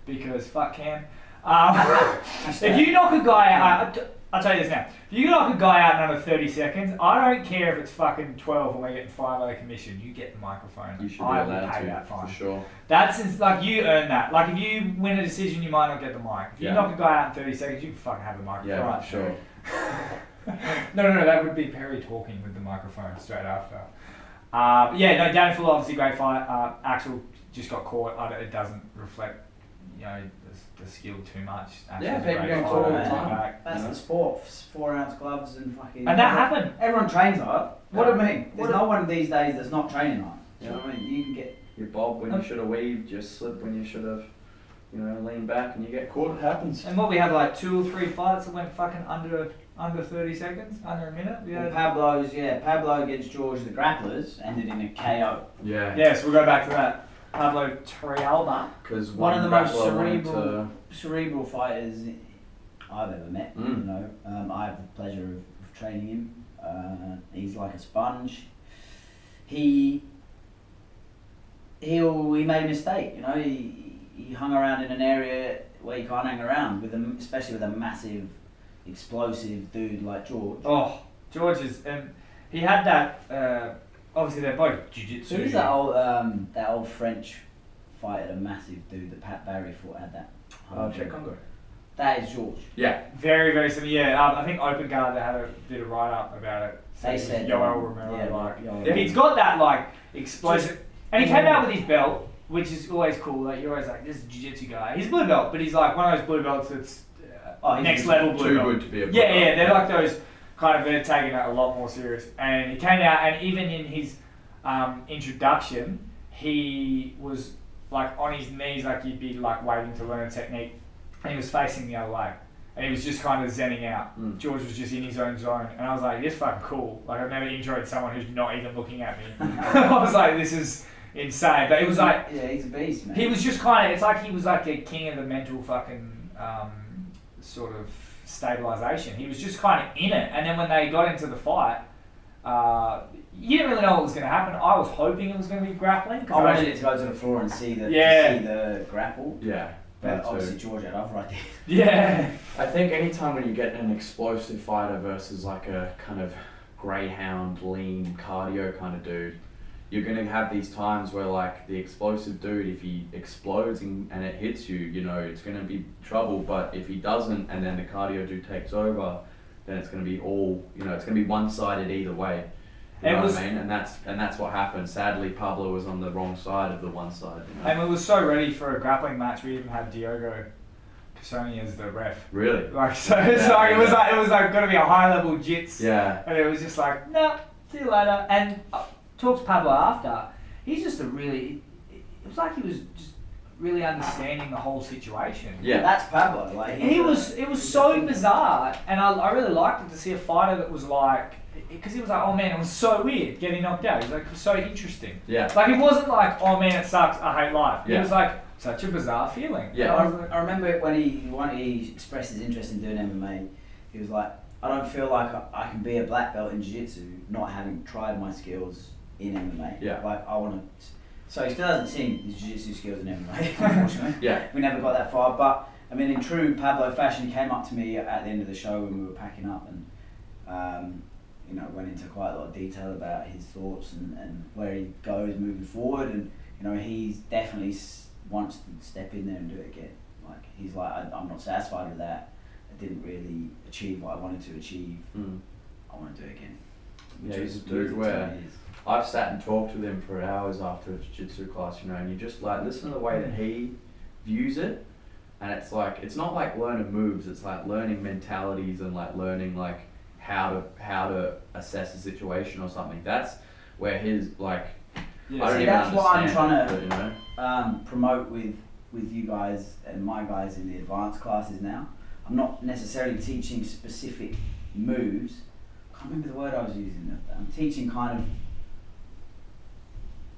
because fuck Cam. If you knock a guy out, I'll tell you this now. If you knock a guy out in under 30 seconds, I don't care if it's fucking 12 and we're getting 5 commission. You get the microphone. You should be I will allowed pay to, that fine. for sure. That's like you earn that. Like if you win a decision, you might not get the mic. If you knock a guy out in 30 seconds, you can fucking have the microphone. Yeah, right? sure. No, that would be Perry talking with the microphone straight after. Danny Fuller, obviously great fight. Axel just got caught. It doesn't reflect, the skill too much. Yeah, people don't talk all the time. That's the sport. 4-ounce gloves and fucking. And that happened. Everyone trains hard. What do I mean? There's no one these days that's not training hard. You know what I mean? You can get. You bob when you should have weaved, you slip when you should have, leaned back, and you get caught. It happens. And what we have like 2 or 3 fights that went fucking under 30 seconds, under a minute. Well, Pablo against George the grapplers ended in a KO. Yeah. Yes, we'll go back to that. Pablo Torrealba. Because one of the most cerebral fighters I've ever met. I have the pleasure of training him. He's like a sponge. He made a mistake. He hung around in an area where you can't hang around especially with a massive, explosive dude like George. Oh, George is, he had that. Obviously, they're both jiu-jitsu. Who's that old French fighter, the massive dude that Pat Barry fought had that? Check Congo. That is George. Yeah. Very, very similar. Yeah, I think Open Guard, they did a write-up about it. They said Yoel Romero. Yeah, he's got that explosive, and he came out with his belt, which is always cool. Like you're always like, this is a jiu-jitsu guy. He's a blue belt, but he's like one of those blue belts that's next level blue belt. Too good to be a blue belt. Yeah, they're like those. Kind of they're taking it a lot more serious, and he came out, and even in his introduction, he was like on his knees, like you'd be like waiting to learn a technique, and he was facing the other way, and he was just kind of zenning out. George was just in his own zone, and I was like, this is fucking cool. Like I've never enjoyed someone who's not even looking at me. I was like, this is insane. But it was like, yeah, he's a beast, man. He was just kind of, it's like he was like a king of the mental fucking sort of stabilization. He was just kind of in it, and then when they got into the fight, you didn't really know what was going to happen. I was hoping it was going to be grappling. I wanted it to go to the floor and see the grapple. Yeah, but obviously George had off right there. Yeah, I think anytime when you get an explosive fighter versus like a kind of greyhound, lean cardio kind of dude, you're going to have these times where like the explosive dude, if he explodes and it hits you, it's going to be trouble. But if he doesn't and then the cardio dude takes over, then it's going to be all, it's going to be one-sided either way. You know what I mean? And that's what happened. Sadly, Pablo was on the wrong side of the one side. And we were so ready for a grappling match. We even had Diogo Sony as the ref. Really? It was like going to be a high-level jits. Yeah. And it was just like, no, see you later. And talks Pablo after, he's just it was like he was just really understanding the whole situation. Yeah, that's Pablo. Like it was so bizarre, and I really liked it to see a fighter that was like, because he was like, oh man, it was so weird getting knocked out. He was like, it was so interesting. Yeah. Like it wasn't like, oh man, it sucks, I hate life. Yeah. It was like such a bizarre feeling. Yeah. I remember when he expressed his interest in doing MMA. He was like, I don't feel like I can be a black belt in jiu-jitsu not having tried my skills in MMA. Yeah. Like I want to. So he still hasn't seen his jiu-jitsu skills in MMA, unfortunately. Yeah. We never got that far, but I mean, in true Pablo fashion, he came up to me at the end of the show when we were packing up and, went into quite a lot of detail about his thoughts and where he goes moving forward, and he's definitely wants to step in there and do it again. Like he's like, I'm not satisfied with that. I didn't really achieve what I wanted to achieve. I want to do it again. Yeah, he's a dude where I've sat and talked with him for hours after a jiu-jitsu class, and you just like listen to the way that he views it, and it's like it's not like learning moves, it's like learning mentalities and like learning like how to assess a situation or something. That's where his like yeah, I don't see, even that's what I'm understand trying to promote with you guys and my guys in the advanced classes now. I'm not necessarily teaching specific moves. I can't remember the word I was using. I'm teaching kind of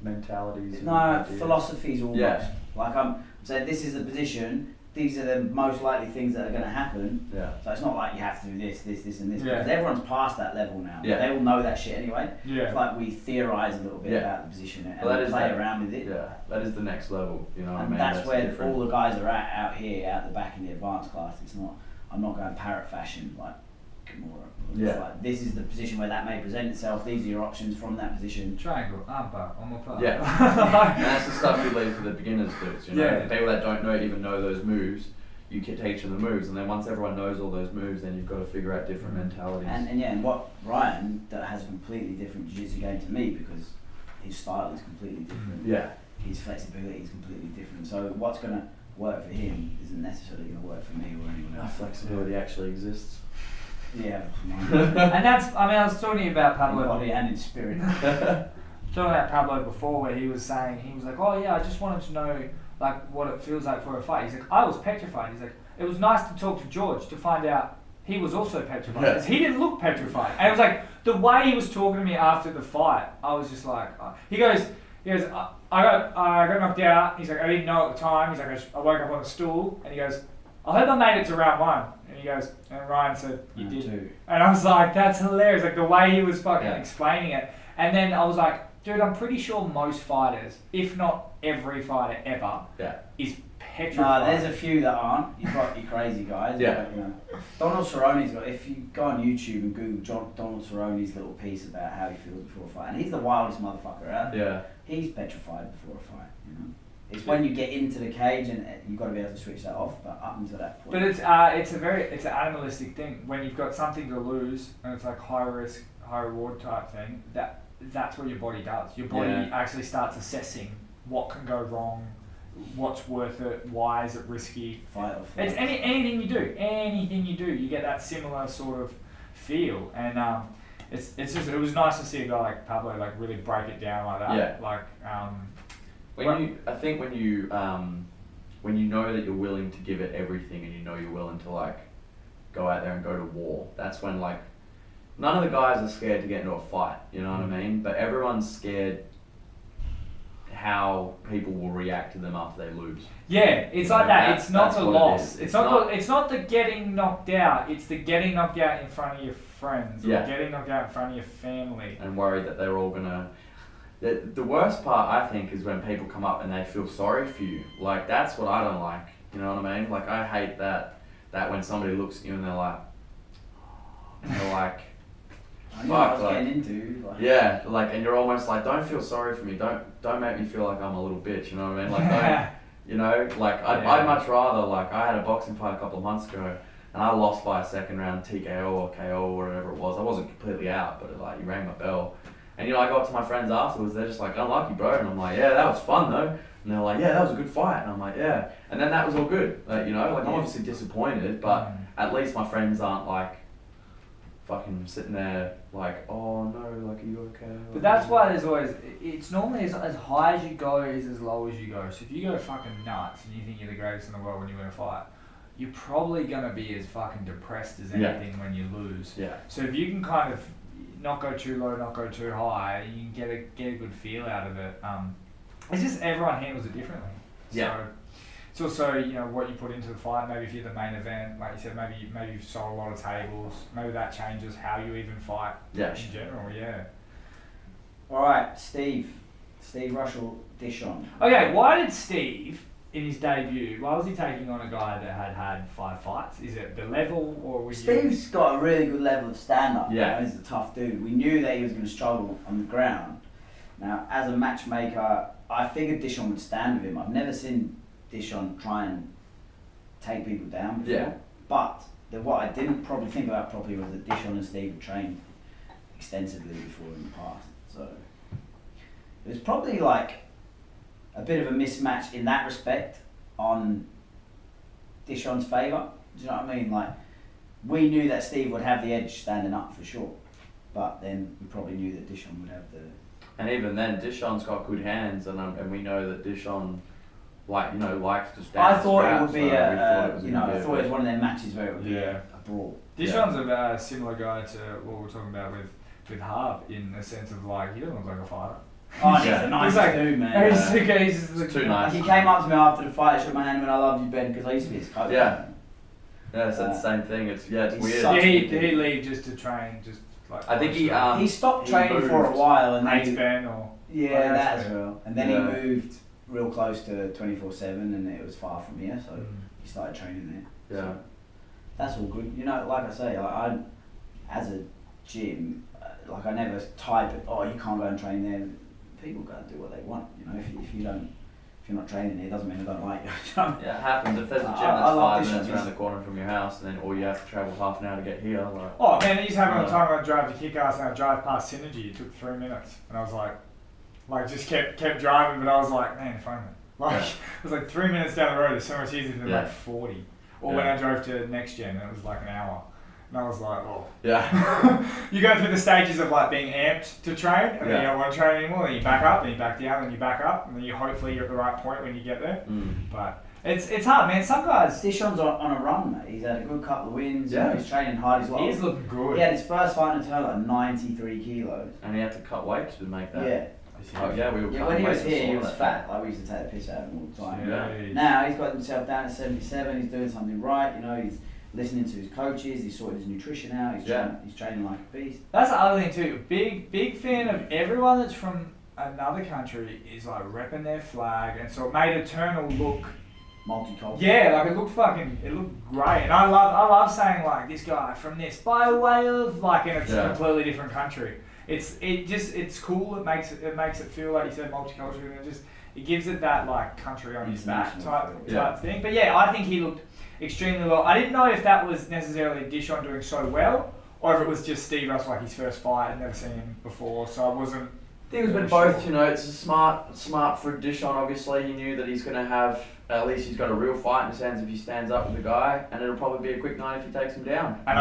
mentalities. and No, ideas. philosophies almost. Yeah. Like I'm saying, this is the position. These are the most likely things that are going to happen. Yeah. So it's not like you have to do this, and this. Yeah. Because everyone's past that level now. Yeah. They all know that shit anyway. Yeah. It's like we theorise a little bit Yeah. about the position and Well, that is play that- around with it. Yeah, that is the next level. You know what I And mean? that's where different. all the guys are at out here, out the back in the advanced class. It's not. I'm not going parrot fashion like Kimura. It's Yeah. like this is the position where that may present itself. These are your options from that position. Triangle, armbar, omoplata. Yeah. And that's the stuff you leave for the beginners dudes, you know? Yeah. The people that don't even know those moves, you can teach them the moves, and then once everyone knows all those moves, then you've got to figure out different mentalities. And yeah, and what Ryan that has a completely different jiu-jitsu game to me because his style is completely different. Yeah. His flexibility is completely different. So what's gonna work for him isn't necessarily gonna work for me or anyone else. Flexibility actually exists. Yeah. And that's, I mean, I was talking about In Pablo. body and in spirit. Talking about Pablo before, where he was like, oh yeah, I just wanted to know like what it feels like for a fight. He's like, I was petrified. He's like, it was nice to talk to George to find out he was also petrified because he didn't look petrified. And it was like the way he was talking to me after the fight, I was just like, he goes, I got knocked out. He's like, I didn't know at the time. He's like, I woke up on a stool, and he goes, I hope I made it to round one. And he goes, and Ryan said, you did. Too. And I was like, that's hilarious. Like the way he was fucking Yeah. explaining it. And then I was like, dude, I'm pretty sure most fighters, if not every fighter ever, is petrified. No, there's a few that aren't. You've got your crazy guys. Yeah. But, you know, Donald Cerrone's got. If you go on YouTube and Google Donald Cerrone's little piece about how he feels before a fight, and he's the wildest motherfucker out. Yeah. He's petrified before a fight. You know, it's when you get into the cage and you've got to be able to switch that off. But up until that point. But it's an animalistic thing. When you've got something to lose and it's like high risk, high reward type thing, that's what your body does. Your body actually starts assessing what can go wrong, what's worth it, why is it risky. Fight or flight. It's anything you do, you get that similar sort of feel. And it's just, it was nice to see a guy like Pablo like really break it down like that. Yeah. Like I think when you know that you're willing to give it everything and you know you're willing to like go out there and go to war, that's when like none of the guys are scared to get into a fight, you know what I mean? But everyone's scared how people will react to them after they lose. yeah, it's like that. It's not the what it loss. is. It's not the getting knocked out. It's the getting knocked out in front of your friends. Or getting knocked out in front of your family. And worried that they're all gonna. The worst part I think is when people come up and they feel sorry for you. Like that's what I don't like. You know what I mean? Like I hate that when somebody looks at you and they're like, I knew what I was like, getting into. Like, yeah, like, and you're almost like, don't feel sorry for me. Don't make me feel like I'm a little bitch. You know what I mean? Like, don't, you know, like I'd much rather like I had a boxing fight a couple of months ago, and I lost by a second round TKO or KO or whatever it was. I wasn't completely out, but like you rang my bell, and you know I go up to my friends afterwards. They're just like, unlucky, bro, and I'm like, yeah, that was fun though. And they're like, yeah, that was a good fight, and I'm like, yeah, and then that was all good. Like, you know, like I'm obviously disappointed, but at least my friends aren't like fucking sitting there like, oh no, like, are you okay? But that's why there's always, it's normally as high as you go is as low as you go. So if you go fucking nuts and you think you're the greatest in the world when you win a fight, you're probably going to be as fucking depressed as anything when you lose. Yeah. So if you can kind of not go too low, not go too high, you can get a good feel out of it. It's just everyone handles it differently. Yeah. So it's also, you know, what you put into the fight. Maybe if you're the main event, like you said, maybe you've sold a lot of tables. Maybe that changes how you even fight in general. Yeah. All right, Steve Russell, Dishon. Okay, why did Steve, in his debut, why was he taking on a guy that had 5 fights? Is it the level, or was Steve's got a really good level of stand-up. Yeah. You know, he's a tough dude. We knew that he was going to struggle on the ground. Now, as a matchmaker, I figured Dishon would stand with him. I've never seen Dishon try and take people down before. Yeah. But what I didn't probably think about properly was that Dishon and Steve had trained extensively before in the past. So it was probably like a bit of a mismatch in that respect on Dishon's favour. Do you know what I mean? Like, we knew that Steve would have the edge standing up for sure, but then we probably knew that Dishon would have the. And even then, Dishon's got good hands, and we know that Dishon, like, you know, likes to stand. I thought it would be I thought it was one of their matches where it would be a brawl. Dishon's a similar guy to what we're talking about with Harv, in the sense of like, he doesn't look like a fighter. Oh, he's Yeah. a nice He's like- dude, man. He's too nice. He came up to me after the fight, shook my hand, and went, "I love you, Ben," because I used to be his coach. Yeah. Yeah, so it's the same thing. It's he's weird. such- Did he leave just to train? Just like I think He stopped he training for a moved. while, and then Mitch Ben or yeah, that as well. And then Yeah. he moved real close to 24/7, and it was far from here, so he started training there. Yeah. So that's all good. You know, like I say, I as a gym, like I never type it. Oh, you can't go and train there. People go and do what they want. You know, if you're not training there, it doesn't mean I don't like you. Yeah, it happens. If there's a gym that's I love 5 Dishon. minutes around the corner from your house, and then all you have to travel half an hour to get here, like. Oh man, it used to happen all the time when I drive to Kick-Ass and I drive past Synergy. It took 3 minutes, and I was like just kept driving, but I was like, man, if only. Like it was like 3 minutes down the road. It's so much easier than like 40. Or when I drove to Next Gen, and it was like an hour. And I was like, oh. Yeah. You go through the stages of like being amped to train, and then you don't want to train anymore, then you back up, then you back down, then you back up, and then you hopefully you're at the right point when you get there. But it's hard, man. Some guys... Dishon's on a run, mate. He's had a good couple of wins. Yeah. You know, he's training hard. He's looking good. He had his first fight in a total like 93 kilos. And he had to cut weight to make that. Yeah. Oh, yeah, we were Yeah, cutting when he was weight to here, he sort was that. fat. Like we used to take the piss out of him all the time. Yeah. Now he's got himself down to 77. He's doing something right. You know, he's listening to his coaches. He's sorted his nutrition out. He's training like a beast. That's the other thing too. Big fan of everyone that's from another country is like repping their flag, and so it made Eternal look. Multicultural. Yeah, like it looked great, and I love saying like this guy from this by way of like, and it's a completely different country. It's cool. It makes it feel like you said multicultural, and it gives it that like country on his back type thing. But yeah, I think he looked extremely well. I didn't know if that was necessarily Dishon doing so well, or if it was just Steve Russ, like his first fight. I'd never seen him before, so I wasn't. I think it's been both, you know. It's a smart for Dishon. Obviously, he knew that he's going to have, at least he's got a real fight in his hands if he stands up with the guy, and it'll probably be a quick night if he takes him down. And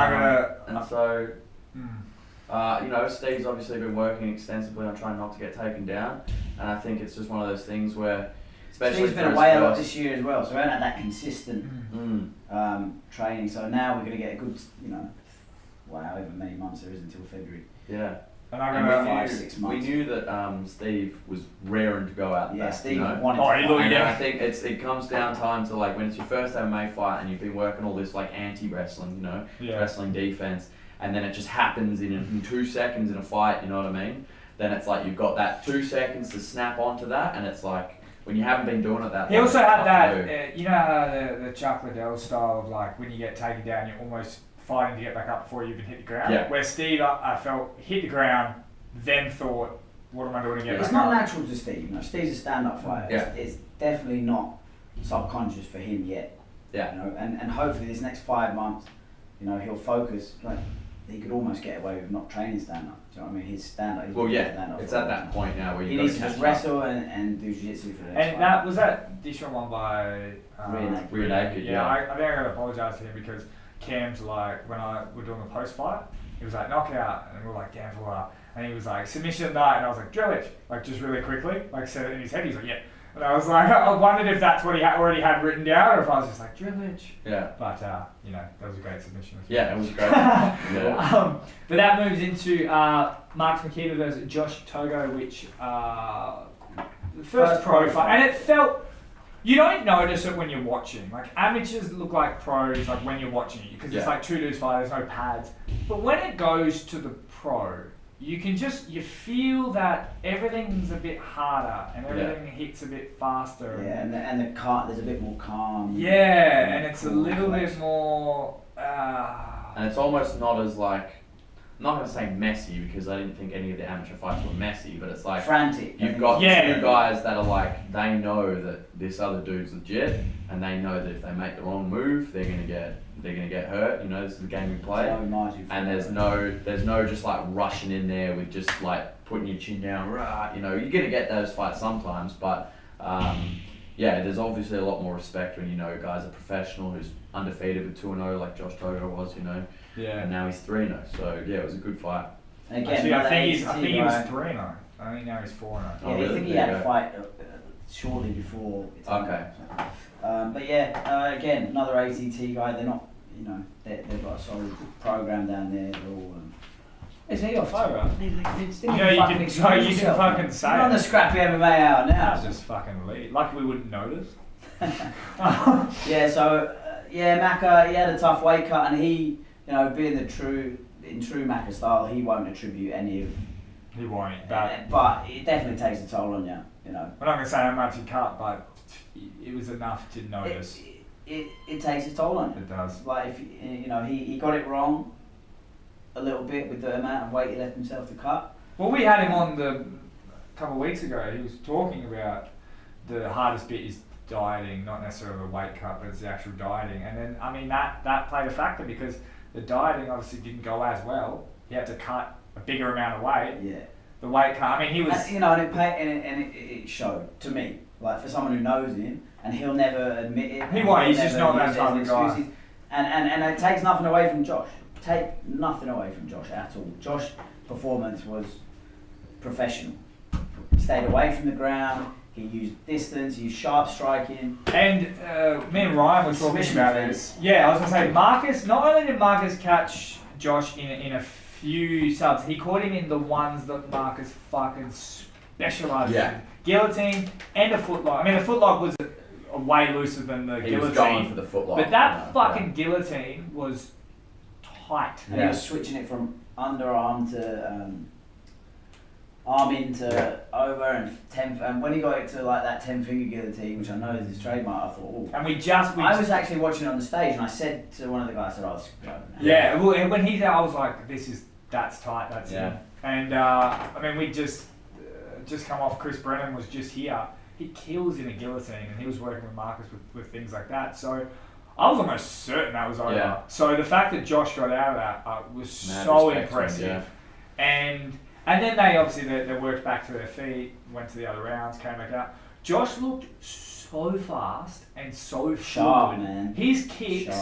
you know, Steve's obviously been working extensively on trying not to get taken down, and I think it's just one of those things where, especially Steve's been away a lot this year as well, so we haven't had that consistent training. So now we're going to get a good, you know, however many months there is until February. Yeah. And we knew that Steve was raring to go out there. Yeah, Steve wanted to fight. And I think it comes down time to like when it's your first MMA fight and you've been working all this like anti-wrestling, you know, wrestling defense, and then it just happens in 2 seconds in a fight, you know what I mean? Then it's like you've got that 2 seconds to snap onto that, and it's like when you haven't been doing it that long. He also had that, you know how the Chuck Liddell style of like when you get taken down, you're almost fighting to get back up before you even hit the ground. Yeah. Where Steve, I felt, hit the ground, then thought, what am I doing to get back up? It's not natural to Steve. You know, Steve's a stand-up fighter. Yeah. It's definitely not subconscious for him yet. Yeah. You know, and hopefully this next 5 months, you know, he'll focus. Like he could almost get away with not training stand-up. Do you know what I mean? His stand-up. Well, yeah, it's at that point now where he you needs to just wrestle and do jiu-jitsu for the next And fight. that was that Dishon one by Rear Naked. Yeah, I think I gotta apologise to him because Cam's like, when we're doing the post-fight, he was like, knockout, and we were like, damn, for what? And he was like, submission night, and I was like, Drillich, like just really quickly, like said it in his head, he's like, yeah. And I was like, I wondered if that's what he already had written down, or if I was just like, Drillich. Yeah. But, you know, that was a great submission. Yeah, it was great. Yeah. But that moves into Mark McKeever versus Josh Togo, which, the first pro fight, and it felt, you don't notice it when you're watching. Like amateurs look like pros, like when you're watching it, because it's like two dudes fight. There's no pads. But when it goes to the pro, you feel that everything's a bit harder and everything hits a bit faster. Yeah, and there's a bit more calm. Yeah, and it's a little bit more. And it's almost not as like. I'm not going to say messy because I didn't think any of the amateur fights were messy, but it's like frantic. You've got two guys that are like, they know that this other dude's legit, and they know that if they make the wrong move, they're gonna get hurt. You know, this is the game we play, and there's no just like rushing in there with just like putting your chin down. Rah, you know, you're gonna get those fights sometimes, but yeah, there's obviously a lot more respect when you know a guy's a professional who's undefeated with 2-0 like Josh Togo was, you know. Yeah. And now he's 3-0, so yeah, it was a good fight. And again, actually, I think he was 3-0. I think now he's 4-0. Yeah, I think he had a fight shortly before. Okay. But yeah, again, another ATT guy. They're not, you know, they've got a solid program down there. They're all Is he off? Over. You You can fucking say You're on the it. scrappy MMA hour now. That's just fucking elite. Lucky we wouldn't notice. Yeah, so Macca, he had a tough weight cut, and he, you know, being in true Macca style, he won't attribute any of. He won't. But it definitely takes a toll on you, you know. We're not gonna say how much he cut, but it was enough to notice. It takes its toll on you. It does. Like if you know he got it wrong a little bit with the amount of weight he left himself to cut. Well, we had him on a couple of weeks ago. He was talking about the hardest bit is dieting, not necessarily the weight cut, but it's the actual dieting. And then, I mean, that played a factor because the dieting obviously didn't go as well. He had to cut a bigger amount of weight. Yeah. The weight cut. I mean, he was. And, you know, and it showed to me, like for someone who knows him, and he'll never admit it. He won't. He's just not that type of guy. And it takes nothing away from Josh. Take nothing away from Josh at all. Josh's performance was professional. He stayed away from the ground. He used distance. He used sharp striking. And me and Ryan were talking about this. Yeah, I was gonna say Marcus. Not only did Marcus catch Josh in a few subs, he caught him in the ones that Marcus fucking specialised in. Guillotine and a footlock. I mean, the footlock was way looser than the guillotine. He was going for the footlock. But that fucking guillotine was tight. And he was switching it from underarm to arm into over and 10. And when he got it to like that 10-finger guillotine, which I know is his trademark, I thought, oh. And I was actually watching it on the stage, and I said to one of the guys, I said, "Oh, this is good." Yeah, well, when he's out, I was like, that's tight. That's it. And I mean, we just come off. Chris Brennan was just here. He kills in a guillotine, and he was working with Marcus with things like that. So I was almost certain that was over. Yeah. So the fact that Josh got out of that was so impressive. And then they obviously they worked back to their feet, went to the other rounds, came back out. Josh looked so fast and so sharp, fluid. man. His kicks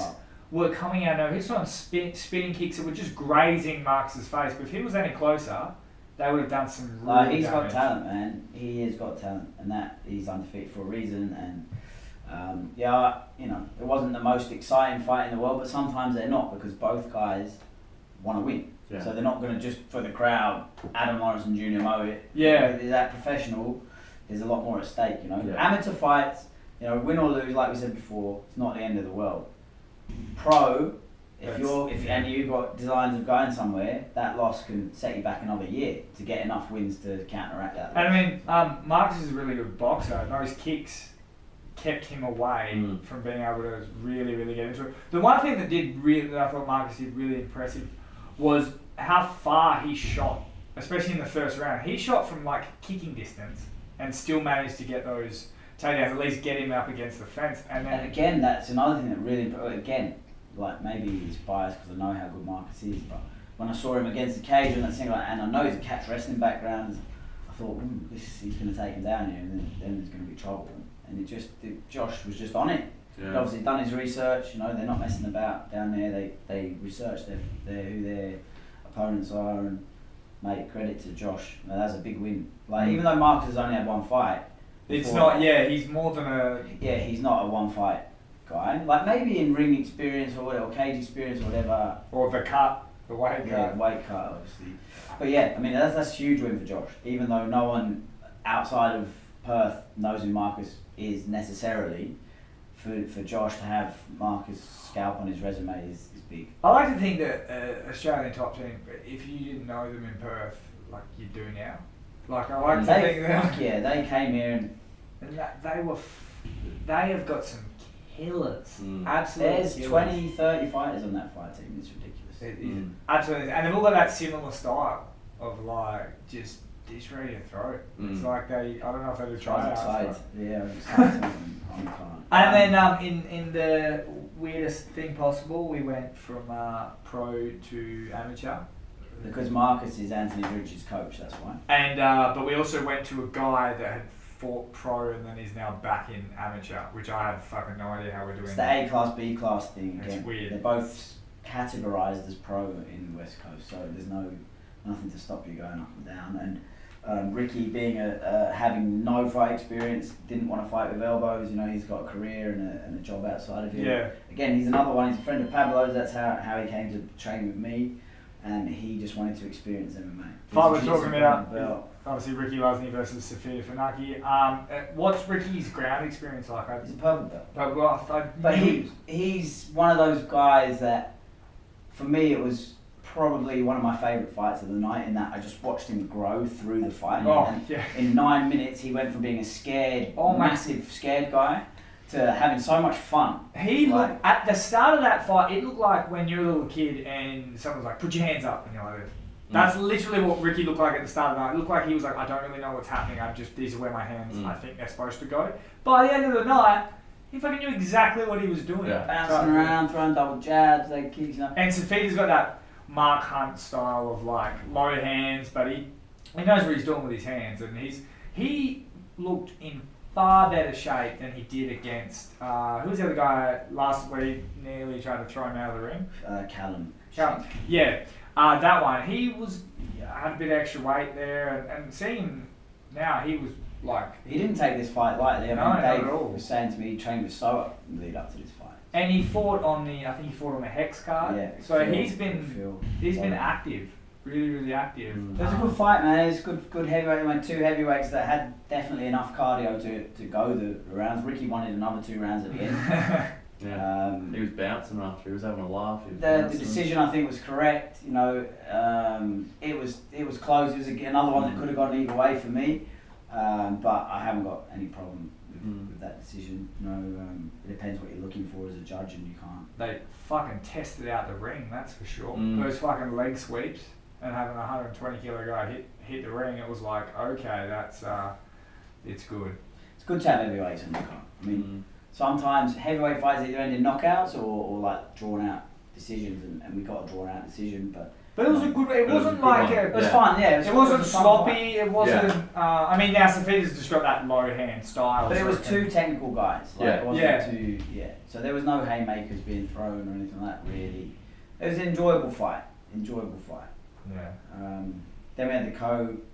were coming out. He's on spinning kicks that were just grazing Marcus's face. But if he was any closer, they would have done some real he's damage. got talent, man. He has got talent, and that he's undefeated for a reason. And you know, it wasn't the most exciting fight in the world, but sometimes they're not because both guys want to win. Yeah. So they're not going to just for the crowd, Adam Morrison Jr. mow it. Yeah. If that professional, there's a lot more at stake, you know. Yeah. Amateur fights, you know, win or lose, like we said before, it's not the end of the world. Pro, if you've got designs of going somewhere, that loss can set you back another year to get enough wins to counteract that loss. And I mean, Marcus is a really good boxer. I know his kicks kept him away from being able to really, really get into it. The one thing that I thought Marcus did really impressive was how far he shot, especially in the first round. He shot from like kicking distance and still managed to get those takedowns, at least get him up against the fence. And again, that's another thing that really, again, like maybe he's biased because I know how good Marcus is, but when I saw him against the cage and that thing, and I know he's a catch wrestling background, I thought, he's going to take him down here, and then there's going to be trouble. And Josh was just on it. Yeah. He'd obviously done his research. You know, they're not messing about down there. They research who their opponents are, and mate, credit to Josh. That's a big win. Like even though Marcus has only had one fight, it's not. Yeah, he's more than a. Yeah, he's not a one fight guy. Like maybe in ring experience or whatever, cage experience or whatever. Or the cut, the weight cut. Yeah, weight cut obviously. But yeah, I mean that's a huge win for Josh. Even though no one outside of Perth knows who Marcus is necessarily. For Josh to have Marcus' scalp on his resume is big. I like to think that Australian top team, if you didn't know them in Perth, like you do now, like I like to think that. Yeah, they came here and they have got some killers. Absolutely. There's killers. 20, 30 fighters on that fight team. It's ridiculous. It is. Absolutely, and they've all got that similar style of like just ready to throw. It's like I don't know if they do tryouts. Yeah, I'm excited on the card. And then in the weirdest thing possible, we went from pro to amateur. Because Marcus is Anthony Drillich's coach, that's why. And but we also went to a guy that had fought pro and then is now back in amateur, which I have fucking no idea how we're doing. It's the A class, B class thing again. It's weird. They're both categorised as pro in the West Coast, so there's nothing to stop you going up and down. And Ricky, being having no fight experience, didn't want to fight with elbows. You know, he's got a career and a job outside of him. Yeah. Again, he's another one. He's a friend of Pablo's. That's how he came to train with me. and he just wanted to experience MMA. Fight we're talking about, belt. obviously Ricky Luzny versus Sophia Funaki. What's Ricky's ground experience like? He's a purple belt. But he's one of those guys that, for me, it was probably one of my favourite fights of the night, in that I just watched him grow through the fight. In 9 minutes, he went from being a scared, massive scared guy to having so much fun. He looked, at the start of that fight, it looked like when you're a little kid and someone's like, put your hands up, and you're like, that's literally what Ricky looked like at the start of the night. It looked like he was like, I don't really know what's happening, these are where my hands, I think they're supposed to go. By the end of the night, he fucking knew exactly what he was doing. Bouncing around, throwing double jabs, leg kicks, And Sofia's got that Mark Hunt style of like low hands, but he knows what he's doing with his hands, and he looked in far better shape than he did against who was the other guy last week nearly tried to throw him out of the ring? Callum. Yeah, that one. He had a bit of extra weight there, and seeing him now, he was like, he didn't take this fight lightly. No, Dave was saying to me he trained with Seita in the lead up to this fight. And he fought on the Hex card. Yeah. So he's been active, really, really active. It was a good fight, man. It's good heavyweight. Two heavyweights that had definitely enough cardio to go the rounds. Ricky wanted another 2 rounds at the end. He was bouncing after. He was having a laugh. The decision, I think, was correct. You know, it was close. It was another one that could have gone either way for me. But I haven't got any problem with that decision. It depends what you're looking for as a judge, and you can't. They fucking tested out the ring, that's for sure. Those fucking leg sweeps and having a 120 kilo guy hit the ring, it was like, okay, that's it's good. It's good to have heavyweights in the card. I mean, sometimes heavyweight fights either end in knockouts or like drawn out decisions, and we got a drawn out decision, but it was a good. It wasn't like it was fun. Yeah, it wasn't sloppy. It wasn't. I mean, now Sofia's just got that low hand style. But it was 2 technical guys. Like, it wasn't yeah. 2. Yeah. So there was no haymakers being thrown or anything like that. Really, it was an enjoyable fight. Yeah. Then we had the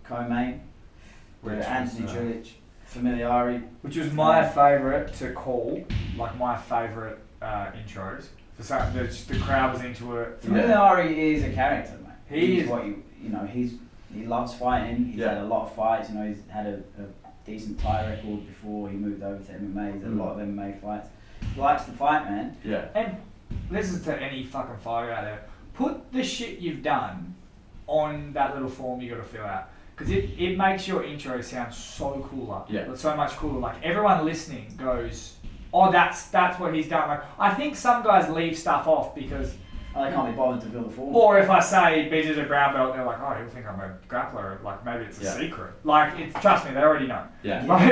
co-main, where Anthony Drillich, Familari, which was my favourite to call, like my favourite intros. For some, the crowd was into it. Familari is a character, mate. He's what he loves fighting. He's had a lot of fights. You know, he's had a decent tie record before he moved over to MMA. He's had a lot of MMA fights. He likes to fight, man. Yeah. And this is to any fucking fighter out there. Put the shit you've done on that little form you got to fill out, because it makes your intro sound so cooler. Yeah. So much cooler. Like everyone listening goes, oh, that's what he's done. Like, I think some guys leave stuff off because they can't be bothered to fill the form. Or if I say BJ's a brown belt, they're like, oh, he'll think I'm a grappler. Like maybe it's a secret. Like, trust me, they already know. Yeah. Like,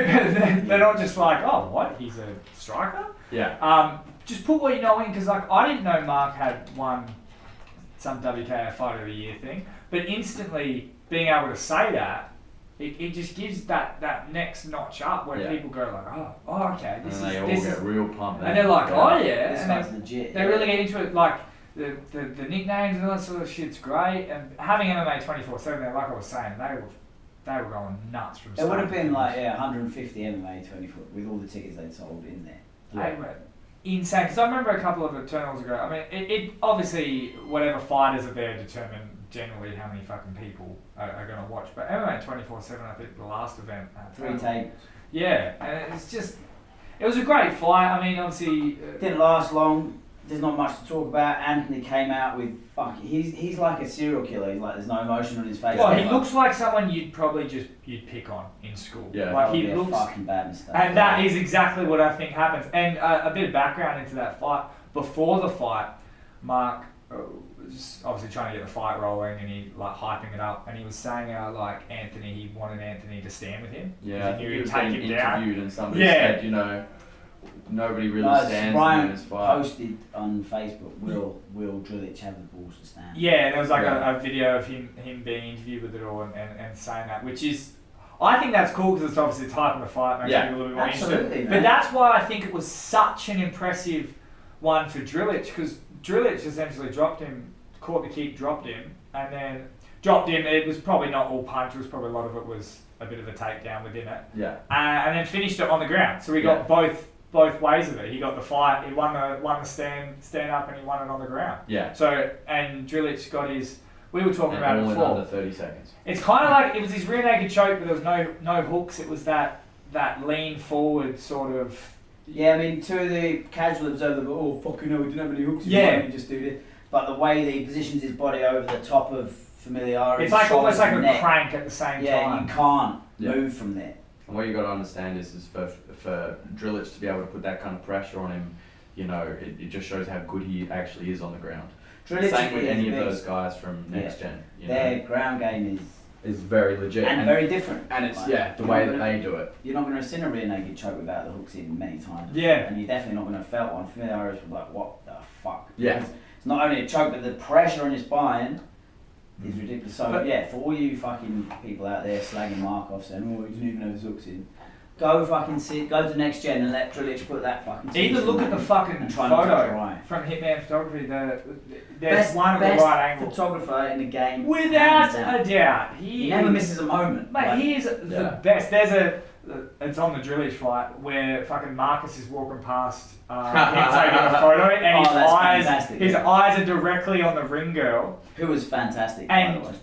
they're not just like, oh, what? He's a striker. Yeah. Just put what you know in, because like I didn't know Mark had won some WKF Fighter of the Year thing, but instantly being able to say that. It just gives that next notch up where people go like, oh, okay, this is get real pumped. And they're like, oh yeah, this guy's legit. They really get into it, like the nicknames and all that sort of shit's great. And having MMA 24/7 there, like I was saying, they were going nuts from. It would have been like 150 MMA 24 with all the tickets they'd sold in there. They were insane. Because I remember a couple of eternals ago. I mean, it obviously whatever fighters are there determine generally how many fucking people are going to watch. But MMA 24/7, I think the last event. 3 tables. Yeah, and it's just, it was a great fight. I mean, obviously... didn't last long. There's not much to talk about. Anthony came out with, he's like a serial killer. He's like, there's no emotion on his face. Well, he looks like someone you'd pick on in school. Yeah. Like he looks... a fucking bad mistake. And that is exactly what I think happens. And a bit of background into that fight. Before the fight, Mark... was obviously trying to get the fight rolling and he like hyping it up, and he was saying like he wanted Anthony to stand with him. Yeah, he knew would take him down. Interviewed and somebody said, you know, nobody really stands in this fight. Posted on Facebook, will Drillich have the balls to stand? Yeah, and there was like a video of him being interviewed with it all and saying that, which is, I think that's cool because it's obviously the type of the fight makes people a little bit more interested. But that's why I think it was such an impressive one for Drillich, because Drillich essentially dropped him, caught the kick, dropped him, and then dropped him. It was probably not all punch. It was probably a lot of it was a bit of a takedown within it. Yeah. And then finished it on the ground. So he got both ways of it. He got the fight. He won the stand up, and he won it on the ground. Yeah. So and Drillich got his We were talking about it all in before. under 30 seconds. It's kind of like it was his rear naked choke, but there was no hooks. It was that lean forward sort of. Yeah, I mean, to the casual observer, oh fucking hell, we didn't have any hooks. Yeah, he just do this. But the way that he positions his body over the top of Familari, it's like almost like a neck, crank at the same time. Yeah, you can't move from there. And what you got to understand is for Drillich to be able to put that kind of pressure on him, you know, it just shows how good he actually is on the ground. Drillich Same with any of those guys from next gen. You Their know, ground game is very legit and very different. And it's like, the way that they do it. You're not going to have seen a rear naked choke without the hooks in many times. Yeah. And you're definitely not going to have felt one. Familari was like, what the fuck? Yeah. Because it's not only a choke, but the pressure on your spine is ridiculous. So for all you fucking people out there slagging Mark off saying, oh, he didn't even have his hooks in. Go to next gen and let Drillich put that fucking. Either look at the fucking photo from Hitman Photography. There's one of the right angle. Photographer in the game. Without a doubt, he never misses a moment. Mate, he is the best. It's on the Drillich flight where fucking Marcus is walking past him taking a photo, and his eyes are directly on the ring girl, who was fantastic. And by the way.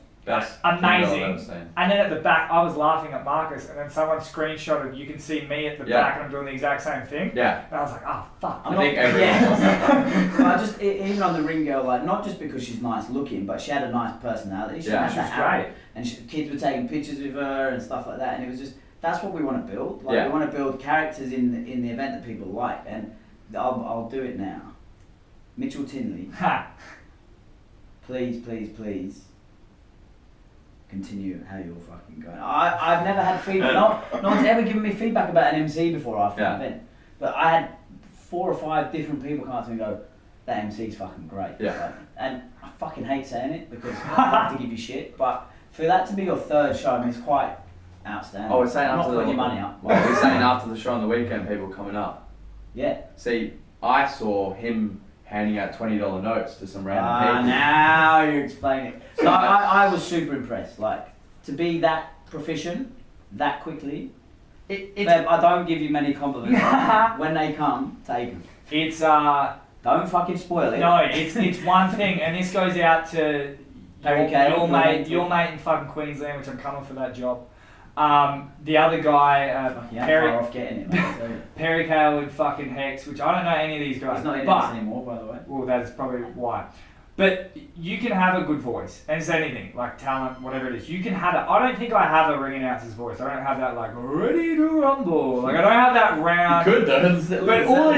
amazing. And then at the back, I was laughing at Marcus, and then someone screenshotted. You can see me at the back, and I'm doing the exact same thing. Yeah. And I was like, oh fuck. I think everyone. I just even on the ring girl, like not just because she's nice looking, but she had a nice personality. She had that great. And kids were taking pictures with her and stuff like that, and it was just that's what we want to build. Like we want to build characters in the event that people like, and I'll do it now. Mitchell Tinley. Please. Continue how you're fucking going. I've never had feedback. No one's ever given me feedback about an MC before after an event. But I had 4 or 5 different people come up to me and go, that MC's fucking great. Yeah. Like, and I fucking hate saying it because I love to give you shit. But for that to be your third show, I mean, it's quite outstanding. Oh, we're saying I'm after not putting your money up. Well, we're saying after the show on the weekend, people coming up. Yeah. See, I saw him handing out $20 notes to some random people. Now you explain it. So I was super impressed. Like, to be that proficient, that quickly. I don't give you many compliments. When they come, take them. It's don't fucking spoil it. No, it's one thing, and this goes out to your mate in fucking Queensland, which I'm coming for that job. The other guy, Perry Kyal in fucking Hex, which I don't know any of these guys. He's not in Hex anymore, by the way. Well, that's probably why. But you can have a good voice, and it's anything, like talent, whatever it is. You can have it. I don't think I have a ring announcer's voice. I don't have that, like, ready to rumble. Like, I don't have that round. You could, though. But all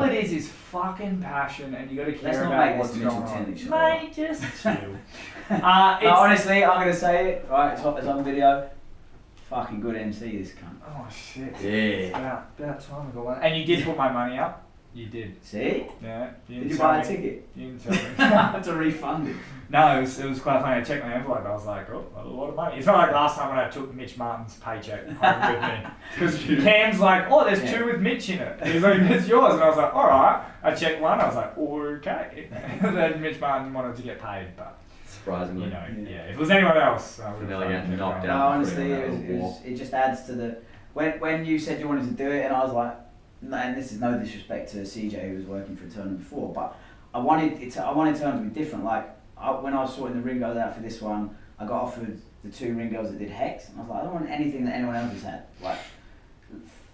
it is fucking passion, and you got to care about what's going on. Mate, just chill. Honestly, I'm going to say it. Right, it's on video. Fucking good MC, this cunt. Oh, shit. Yeah. It's about time ago. And you did put my money up. You did. See? Yeah. Did you buy a ticket? You didn't tell me. I had to refund it. No, it was quite funny. I checked my envelope. I was like, oh, a lot of money. It's not like last time when I took Mitch Martin's paycheck home with me. Because Cam's like, oh, there's 2 with Mitch in it. He's like, it's yours. And I was like, all right. I checked one. I was like, okay. And then Mitch Martin wanted to get paid, but surprisingly, you know, if it was anyone else, I would have knocked down. No, honestly, it just adds to the when you said you wanted to do it, and I was like, and this is no disrespect to CJ who was working for a tournament before, but I wanted tournament to be different. Like when I saw in the ring girls out for this one, I got offered the 2 ring girls that did Hex, and I was like, I don't want anything that anyone else has had. Like,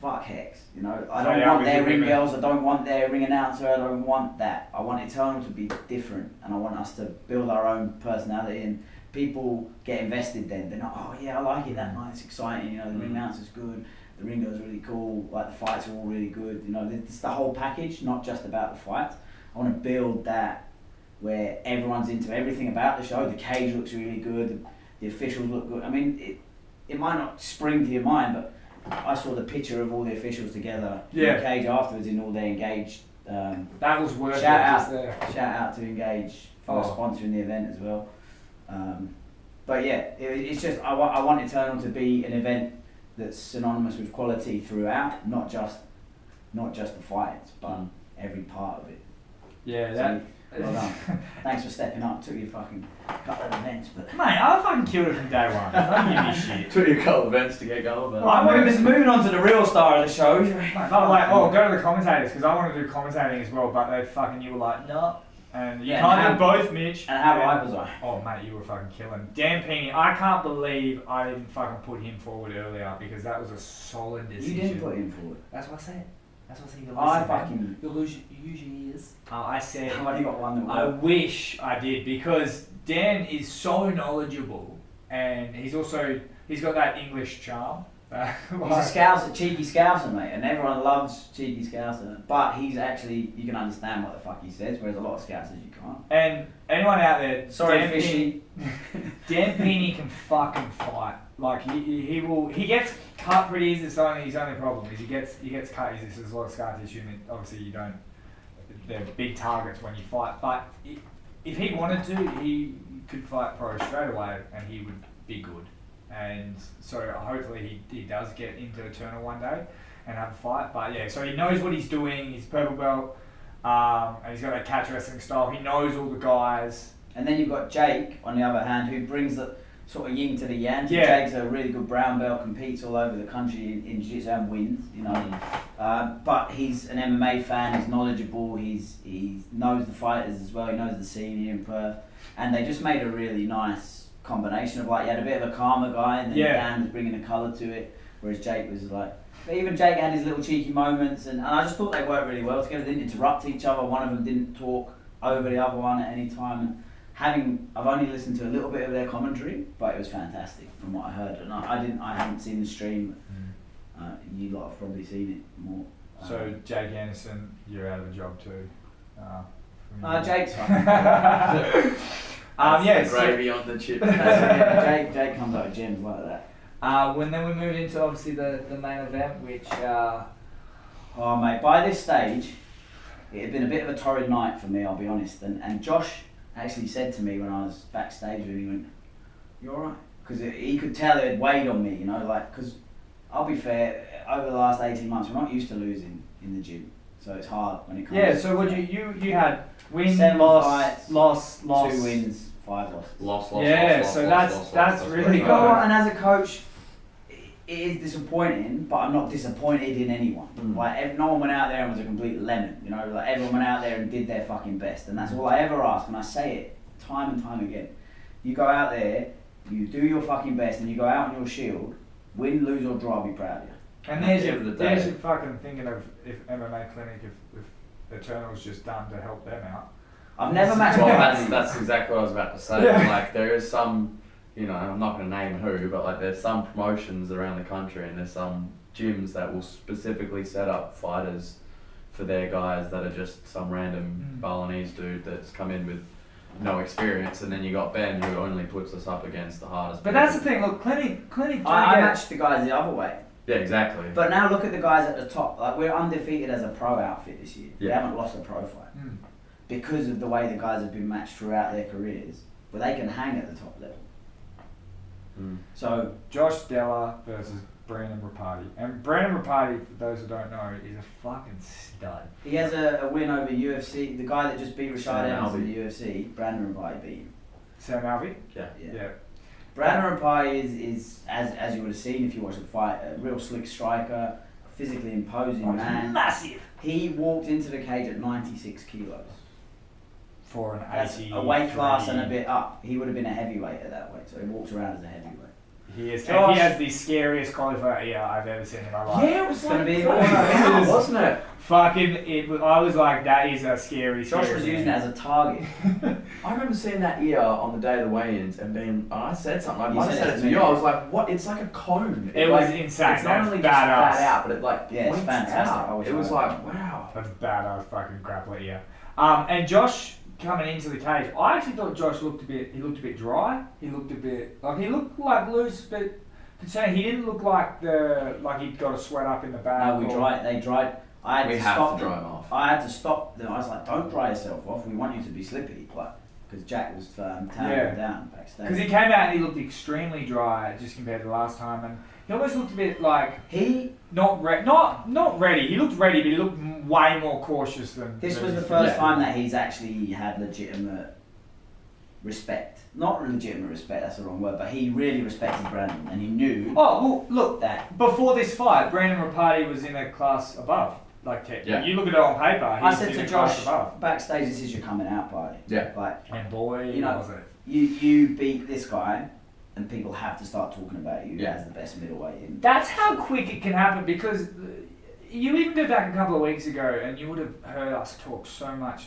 fuck Hex, you know. I don't want their ring girls. I don't want their ring announcer. I don't want that. I want Eternal to be different, and I want us to build our own personality. And people get invested. Then they're not. Oh yeah, I like it that night. It's exciting. You know, the ring announcer's good. The ring girl's really cool. Like the fights are all really good. You know, it's the whole package, not just about the fights. I want to build that where everyone's into everything about the show. The cage looks really good. The officials look good. I mean, it might not spring to your mind, but I saw the picture of all the officials together in the cage afterwards in all their Engage. That was worth Shout out to Engage for sponsoring the event as well. But yeah, it's just I want Eternal to be an event that's synonymous with quality throughout, not just the fights, but every part of it. Yeah, well done. Thanks for stepping up. Took you fucking couple of events, but mate, I fucking killed it from day one. Don't give me shit. Took you a couple of events to get going. Well, I'm moving on to the real star of the show. Mate, I'm like, go to the commentators because I want to do commentating as well, but you were like, no. And you Yeah, can't and do both, Mitch. And how right was I? Oh, mate, you were fucking killing. Dan Peeney, I can't believe I didn't fucking put him forward earlier because that was a solid decision. You didn't put him forward. That's what I said. That's what I said. I fucking... You usually is. I said... I've only got one that I worked. wish I did because Dan is so knowledgeable and he's got that English charm. He's a Scouser, cheeky Scouser, mate, and everyone loves cheeky Scouser. But he's actually, you can understand what the fuck he says, whereas a lot of Scousers you can't. And anyone out there, Sorry, Dan Fishy. Dan Peeney can fucking fight. Like he gets cut pretty easy. His only problem is he gets cut easy. So there's a lot of scar tissue, and obviously you don't. They're big targets when you fight. But if he wanted to, he could fight pro straight away, and he would be good. And so hopefully he does get into Eternal one day and have a fight. But yeah, so he knows what he's doing. He's purple belt, and he's got that catch wrestling style. He knows all the guys. And then you've got Jake, on the other hand, who brings the sort of yin to the yang. So Yeah. Jake's a really good brown belt, competes all over the country in jiu-jitsu and wins, you know. But he's an MMA fan, he's knowledgeable, he knows the fighters as well, he knows the scene here in Perth. And they just made a really nice combination of, like, you had a bit of a calmer guy and then Dan was bringing a colour to it, whereas Jake was like... But even Jake had his little cheeky moments, and I just thought they worked really well together. They didn't interrupt each other, one of them didn't talk over the other one at any time. I've only listened to a little bit of their commentary, but it was fantastic from what I heard. And I haven't seen the stream. You lot have probably seen it more. So Jake Anderson, you're out of a job too. Jake's fine. That's the gravy on the chip. Jake comes out of gyms like that. When then we moved into obviously the main event, which Oh mate, by this stage, it had been a bit of a torrid night for me, I'll be honest. And Josh actually said to me when I was backstage with him, he went, "You alright?" Because he could tell it had weighed on me, you know, like, because I'll be fair, over the last 18 months, we're not used to losing in the gym. So it's hard when it comes yeah, so what you had win, 7 loss, fights, loss, 2 wins, 5 losses. Loss. Yeah, so that's really You good. know what, and as a coach, it is disappointing, but I'm not disappointed in anyone. Like, no one went out there and was a complete lemon, you know, like everyone went out there and did their fucking best, and that's all I ever ask, and I say it time and time again. You go out there, you do your fucking best, and you go out on your shield, win, lose or draw, I'll be proud of you. And there's your fucking thinking of if MMA Clinic, if Eternal's just done to help them out. I've never matched Well, that's exactly what I was about to say. Yeah. Like, there is some, you know, I'm not going to name who, but like there's some promotions around the country and there's some gyms that will specifically set up fighters for their guys that are just some random Balinese dude that's come in with no experience, and then you got Ben who only puts us up against the hardest. But people. that's the thing. Look, Clinic. I matched the guys the other way. Yeah, exactly. But now look at the guys at the top. Like, we're undefeated as a pro outfit this year. We Yeah. haven't lost a pro fight because of the way the guys have been matched throughout their careers. But they can hang at the top level. So Josh Della versus Brandon Ropati. And Brandon Ropati, for those who don't know, is a fucking stud. he has a win over UFC. The guy that just beat Rashad Sam Evans in Alvey. the UFC, Brandon Ropati beat him. Sam Alvey? Yeah. Brandon Ropati is as you would have seen if you watched the fight, a real slick striker, physically imposing man. Massive. He walked into the cage at 96 kilos. For an That's 80. a weight class and a bit up. He would have been a heavyweight at that weight, so he walks around as a heavyweight. He is. Josh. And he has the scariest cauliflower ear I've ever seen in my life. Yeah, it was gonna be wasn't it? Fucking. I was like, that is a scary. Josh was using it as a target. I remember seeing that ear on the day of the weigh-ins and I said something. I You might have said said it it to to me. you. I was like, what? It's like a cone. It was insane. It's not That's only just badass. fat out, but it like Yeah, it's points fantastic. I out. wish It was I had like, wow. That's badass fucking grappler ear. And Josh coming into the cage, I actually thought Josh looked a bit dry. He looked like loose, but concerning he didn't look like he'd got a sweat up in the back. No, they dried. I had We to have stop to dry them. them off. I had to stop them. I was like, don't dry yourself off. We want you to be slippy, because Jack was tearing him down backstage. Because he came out and he looked extremely dry just compared to the last time, and he almost looked a bit like not ready. He looked ready, but he looked way more cautious than. This was the first time that he's actually had legitimate respect. Not legitimate respect, that's the wrong word, but he really respected Brandon, and he knew. Oh well, look. That Before this fight, Brandon Ropati was in a class above. You look at it on paper. I said to Josh above. backstage, "This is your coming out party." Yeah. Like, and boy, you know, was it. You beat this guy, and people have to start talking about you as the best middleweight in. That's how quick it can happen, because you even go back a couple of weeks ago and you would have heard us talk so much,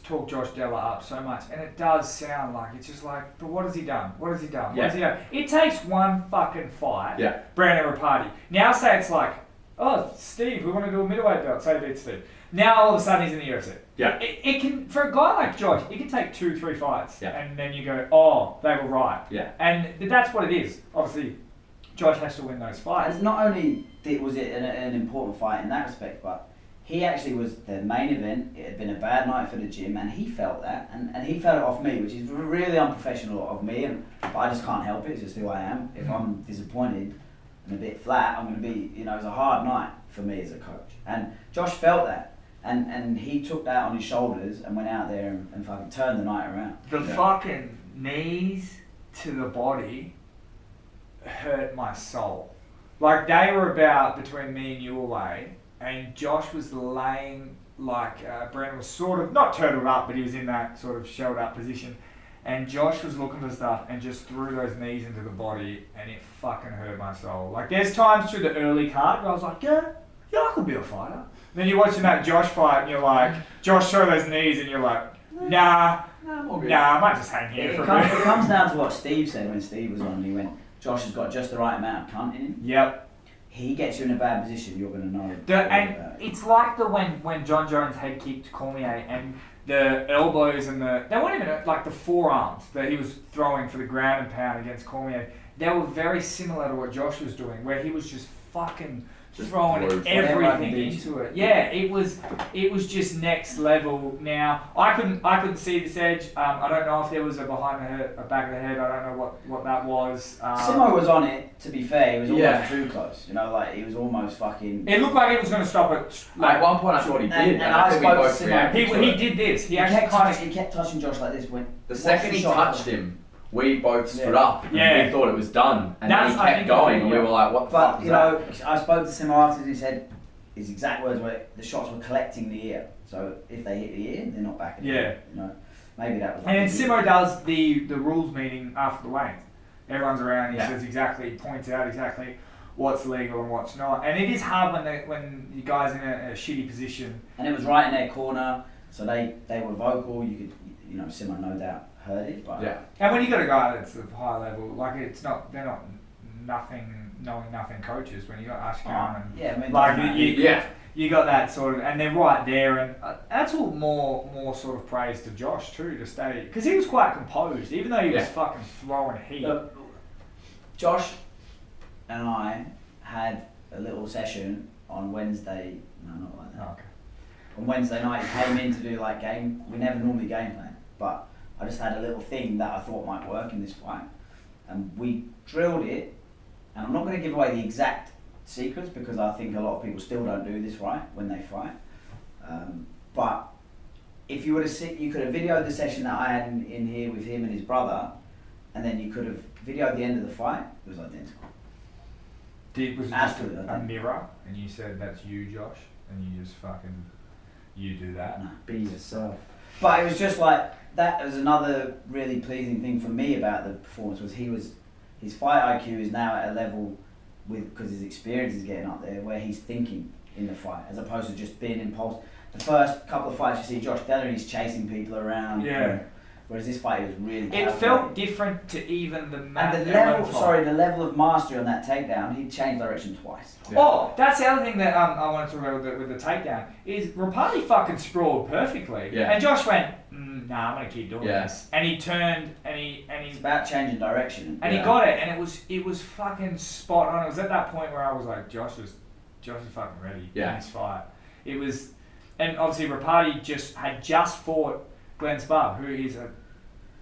talk Josh Della up so much, and it does sound like it's just like, but what has he done? What has he done? What has he done? It takes one fucking fight. Yeah. Brandon Ropati. Now say it's like, oh, Steve, we want to do a middleweight belt. Say beat Steve. Now all of a sudden he's in the UFC. Yeah. It can, for a guy like Josh, it can take 2-3 fights, and then you go, oh, they were right. Yeah. And that's what it is. Obviously, Josh has to win those fights. And not only was it an important fight in that respect, but he actually was the main event. It had been a bad night for the gym, and he felt that, and he felt it off me, which is really unprofessional of me. But I just can't help it. It's just who I am. If I'm disappointed and a bit flat, I'm going to be. You know, it was a hard night for me as a coach, and Josh felt that. And he took that on his shoulders and went out there and fucking turned the night around. The fucking knees to the body hurt my soul. Like, they were about between me and you away, and Josh was laying like, Brandon was sort of, not turtled up, but he was in that sort of shelled up position. And Josh was looking for stuff and just threw those knees into the body, and it fucking hurt my soul. Like, there's times through the early card where I was like, yeah, I could be a fighter. Then you're watching that Josh fight and you're like, Josh, show those knees, and you're like, nah, I might just hang here for a bit. It comes down to what Steve said when Steve was on. He went, Josh has got just the right amount of cunt in him. Yep. He gets you in a bad position, you're going to know. And it's like when John Jones head kicked Cormier, and the elbows and they weren't even like the forearms that he was throwing for the ground and pound against Cormier. They were very similar to what Josh was doing, where he was just fucking throwing everything into it. Yeah, it was just next level. Now I couldn't see this edge. I don't know if there was a behind the head, a back of the head. I don't know what that was. Simo was on it. To be fair, he was almost too close. You know, like he was almost fucking. It looked like he was going to stop it. Like, at one point, I thought he did. And I think we spoke both to Simo. reacted to He it. did this. He kept touching Josh like this. The second he touched him, we both stood up and we thought it was done, and then he kept going, and we were like, "What the fuck?" But you know, I spoke to Simo after, and he said his exact words were, "The shots were collecting the ear, so if they hit the ear, they're not back in the ear." You know, maybe that was. And then Simo does the rules meeting after the weigh-ins. Everyone's around. He says points out exactly what's legal and what's not. And it is hard when you guys in a shitty position. And it was right in their corner, so they were vocal. You could, you know, Simo no doubt heard it, but And when you got a guy that's of high level, like they're not knowing nothing coaches. When you got Ashkan you got that sort of, and they're right there, and that's all more sort of praise to Josh too, to stay, because he was quite composed, even though he was fucking throwing heat. Look, Josh and I had a little session on Wednesday. No, not like that. Oh, okay. On Wednesday night, he came in to do like game. We never normally game plan, but I just had a little thing that I thought might work in this fight, and we drilled it. And I'm not going to give away the exact sequence because I think a lot of people still don't do this right when they fight. But if you were to sit, you could have videoed the session that I had in here with him and his brother, and then you could have videoed the end of the fight. It was identical. Was it just a mirror, and you said that's you, Josh, and you just fucking you do that? No, be yourself. But it was just like that. Was another really pleasing thing for me about the performance was his fight IQ is now at a level because his experience is getting up there where he's thinking in the fight as opposed to just being impulsive. The first couple of fights you see Josh Della and he's chasing people around. Yeah. Whereas this fight was really. It felt different to even the the level of mastery on that takedown. He changed direction twice. Yeah. Oh, that's the other thing that I wanted to talk about with the takedown is Ropati fucking sprawled perfectly. Yeah. And Josh went, nah, I'm gonna keep doing this. And he turned and he's it's about changing direction. And he got it, and it was fucking spot on. It was at that point where I was like, Josh is fucking ready in this fight. It was, and obviously Ropati had just fought Glenn Sparr, who is a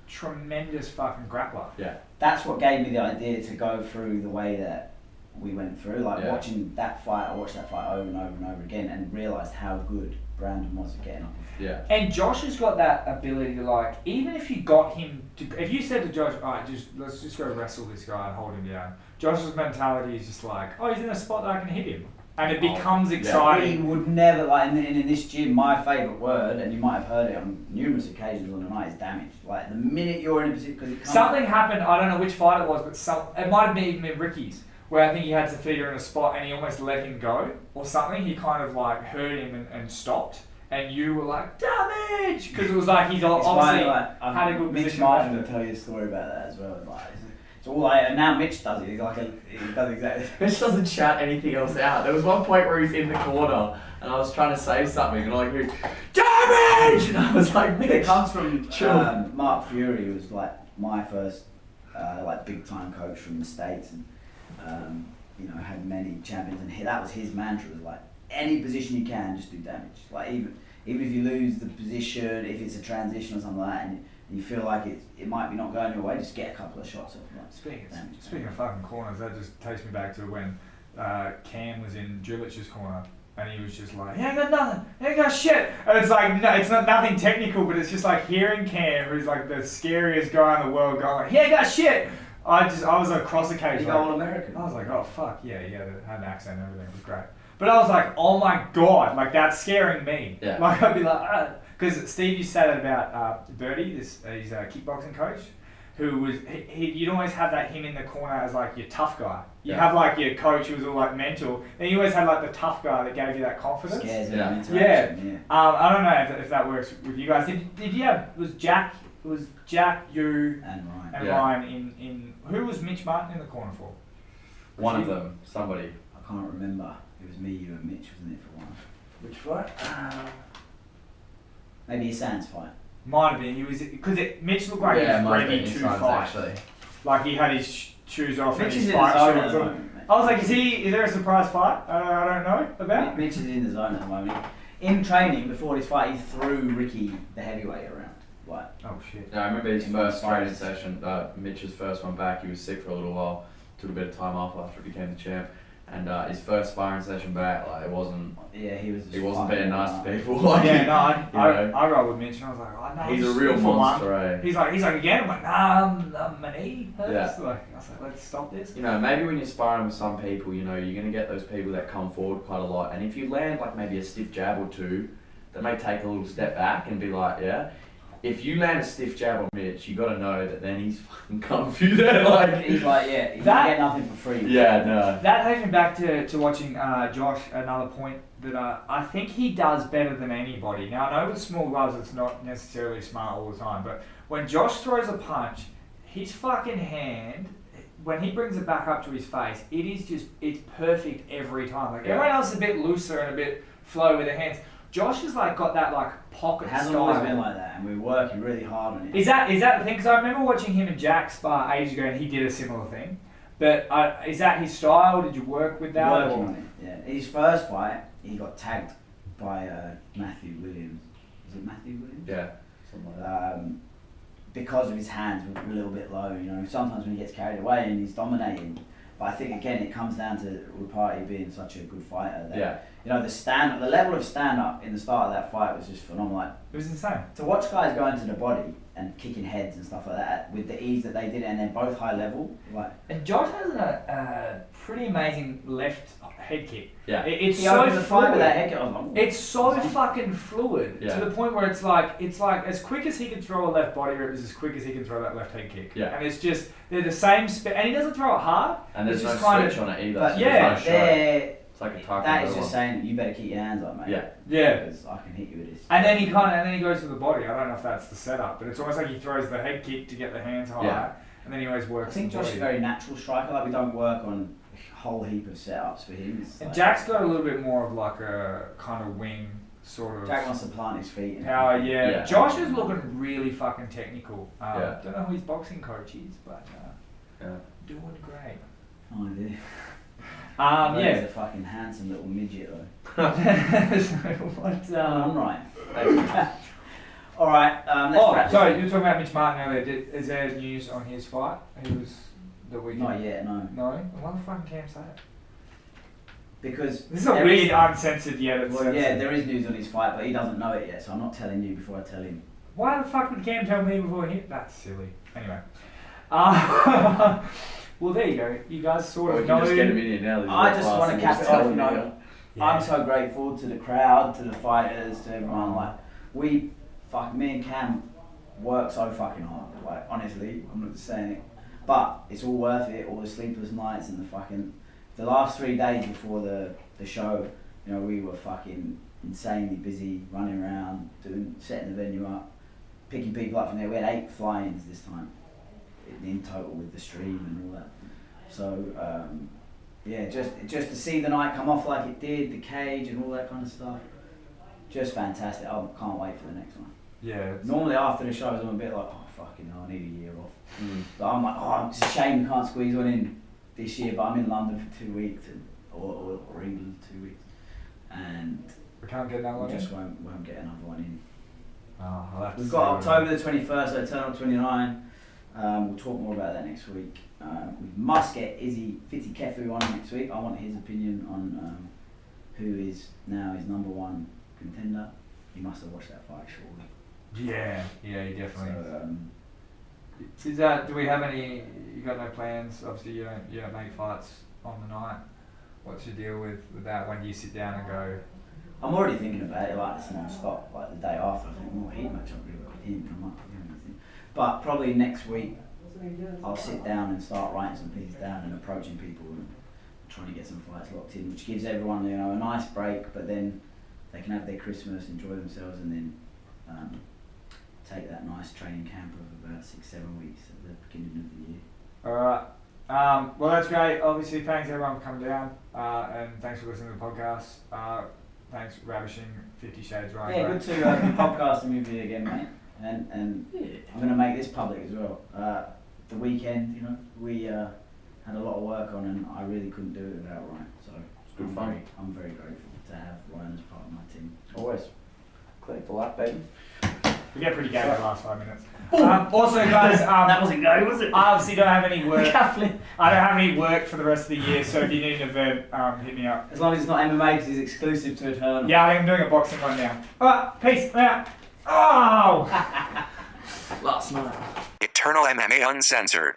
tremendous fucking grappler. Yeah. That's what gave me the idea to go through the way that we went through. Like watching that fight, I watched that fight over and over and over again and realised how good Brandon was at getting up. Yeah. And Josh has got that ability to, like, even if you got him to, if you said to Josh, alright, let's just go wrestle this guy and hold him down. Josh's mentality is just like, oh, he's in a spot that I can hit him. and it becomes We exciting. would never, like in this gym, my favourite word, and you might have heard it on numerous occasions on the night, is damage. Like the minute you're in a position, because it comes. Something happened. I don't know which fight it was, but it might have been even been Ricky's, where I think he had Zafita in a spot and he almost let him go or something. He kind of like heard him and stopped, and you were like damage because it was like he's obviously had a good Mitch position. Martin will tell you a story about that as well. Like, it's all like, and now Mitch does it. He does exactly. Mitch doesn't shout anything else out. There was one point where he's in the corner and I was trying to say something and I heard damage, and I was like, Mitch. It comes from Mark Fury, who was like my first like big time coach from the States, and you know, had many champions, and that was his mantra, was like any position you can, just do damage. Like even if you lose the position, if it's a transition or something like that, and you feel like it might be not going your way, just get a couple of shots off. Like, Speaking of fucking corners, that just takes me back to when Cam was in Drillich's corner. And he was just like, he ain't got nothing, he ain't got shit. And it's like, no, it's not nothing technical, but it's just like hearing Cam, who's like the scariest guy in the world, going like, he ain't got shit. I was across the cage. You go all American. I was like, oh fuck, yeah, had an accent and everything, it was great. But I was like, oh my god, like that's scaring me. Yeah. Like I'd be like, because Steve used to say that about Birdie, he's a kickboxing coach, who was, you'd always have him in the corner as like your tough guy. You have like your coach who was all like mental, then you always had like the tough guy that gave you that confidence. Scares yeah. I don't know if that works with you guys. Did you have, was Jack, you And Ryan. and Ryan in who was Mitch Martin in the corner for? One of them, somebody. I can't remember. It was me, you, and Mitch, wasn't it, for one? Which fight? Maybe Ihsan's fight. Might have been. He was because Mitch looked like he was ready to fight. Actually. Like he had his shoes off and Mitch his is in the fight zone at shorts the on. moment, mate. I was like, is there a surprise fight? I don't know about. Mitch is in the zone at the moment. In training, before this fight, he threw Ricky, the heavyweight, around. Like, Oh shit. Yeah, I remember his In first one fight. training session, Mitch's first one back, he was sick for a little while, took a bit of time off after he became the champ, and his first sparring session back, like, it wasn't, yeah, he was. he wasn't being nice to people. Like, Yeah, no, I know. rolled with Mitch and I was like, oh no. He's a just real good for monster, one. eh? He's like again. I'm like, nah, my knee hurts. Yeah. Like, I was like, let's stop this. You know, maybe when you're sparring with some people, you know, you're going to get those people that come forward quite a lot, and if you land like maybe a stiff jab or two, that may take a little step back and be like, yeah. If you land a stiff jab on Mitch, you got to know that then he's fucking come for you there. Like, He's like, yeah, he's That- gonna get nothing for free. yeah, no. That takes me back to watching Josh. Another point that I think he does better than anybody. Now I know with small gloves it's not necessarily smart all the time, but when Josh throws a punch, his fucking hand, when he brings it back up to his face, it's perfect every time. Like everyone else is a bit looser and a bit flow with their hands. Josh has like got that like pocket It hasn't style. always been like that, and we're working really hard on it. Is that the thing? Because I remember watching him and Jack spar ages ago, and he did a similar thing. But is that his style? Did you work with that? Working or? on it, yeah. His first fight, he got tagged by Matthew Williams. Is it Matthew Williams? Yeah, something like that. Because of his hands were a little bit low, you know. Sometimes when he gets carried away and he's dominating. But I think again it comes down to Ropati being such a good fighter that you know the level of stand up in the start of that fight was just phenomenal. Like, It was insane. to watch guys go into the body and kicking heads and stuff like that with the ease that they did, and they're both high level. Like, And Josh has a pretty amazing left head kick. Yeah. It's he so opened the fight with fluid. that head kick. I was like, "Ooh." It's so fucking fluid Yeah. to the point where it's like as quick as he can throw a left body rip is as quick as he can throw that left head kick. Yeah. And it's just they're the same and he doesn't throw it hard. And there's it's no just kind switch of, on it either. But so yeah, there's no shot. It's like a taekwondo that is one. just saying you better keep your hands up, mate. Yeah. Yeah. Because I can hit you with this. And then he goes to the body. I don't know if that's the setup, but it's almost like he throws the head kick to get the hands higher, Yeah. and then he always I works. think the Josh is body. a very natural striker. Like, we don't work on a whole heap of setups for him. It's And like, Jack's got a little bit more of like a kind of wing sort of Jack wants to plant his feet. And power. Yeah. Yeah. Josh is looking really fucking technical. Yeah. Don't know who his boxing coach is, but Yeah. doing great. Oh, dear. He's Yeah. a fucking handsome little midget though. So what? I'm right. All right. Let's Oh, wrap this sorry. up. You were talking about Mitch Martin earlier. Is there news on his fight? He was the weekend. Not yet, no. No. Why the fucking can't say it? Because This is a there weird uncensored yet. It's Well, yeah, censored. there is news on his fight, but he doesn't know it yet, so I'm not telling you before I tell him. Why the fuck would Cam tell me before he? That's silly. Anyway. Well, there you go. You guys sort Well, of we know. can just get him in here now. I just want to cap it off, you know. I'm so grateful to the crowd, to the fighters, to everyone. Like, me and Cam work so fucking hard. Like, honestly, I'm not just saying it. But it's all worth it, all the sleepless nights and the last 3 days before the show, you know, we were fucking insanely busy, running around, setting the venue up, picking people up from there. We had 8 fly-ins this time, in total with the stream and all that. So, yeah, just to see the night come off like it did, the cage and all that kind of stuff, just fantastic. I can't wait for the next one. Yeah. Normally after the shows I'm a bit like, oh fucking hell, I need a year off. But I'm like, oh, it's a shame we can't squeeze one in this year, but I'm in London for 2 weeks, or England for 2 weeks. And we can't get another one in? Just won't get another one in. Oh, I'll have to We've got October the 21st, so Eternal 29. We'll talk more about that next week. We must get Izzy Fiti Kefu on next week. I want his opinion on who is now his #1 contender. He must have watched that fight, surely. Yeah, he definitely. So, do we have any? You got no plans? Obviously, you don't make fights on the night. What's your deal with that? When do you sit down and go? I'm already thinking about it, like it's non-stop. Like the day after, I think, oh, he'd match up really well with him. I might give him anything. But probably next week, I'll sit down and start writing some things down and approaching people and trying to get some fights locked in, which gives everyone, you know, a nice break. But then they can have their Christmas, enjoy themselves, and then take that nice training camp of about 6-7 weeks at the beginning of the year. Alright. Well, that's great. Obviously, thanks everyone for coming down, and thanks for listening to the podcast. Thanks, Ravishing 50 Shades Ryan Gray. Yeah, good to be podcasting with you again, mate. And I'm going to make this public as well. The weekend, you know, we had a lot of work on, and I really couldn't do it without Ryan. So it's good fun. I'm very grateful to have Ryan as part of my team. Always. Clear for life, baby. We get pretty gay in the last 5 minutes. Also, guys, that wasn't gay, was it? I obviously don't have any work. Kathleen. I don't have any work for the rest of the year, so if you need an event, hit me up. As long as it's not MMA, because it's exclusive to Eternal. Yeah, I think I'm doing a boxing one now. Alright, peace. Yeah. Oh! Last night. Eternal MMA Uncensored.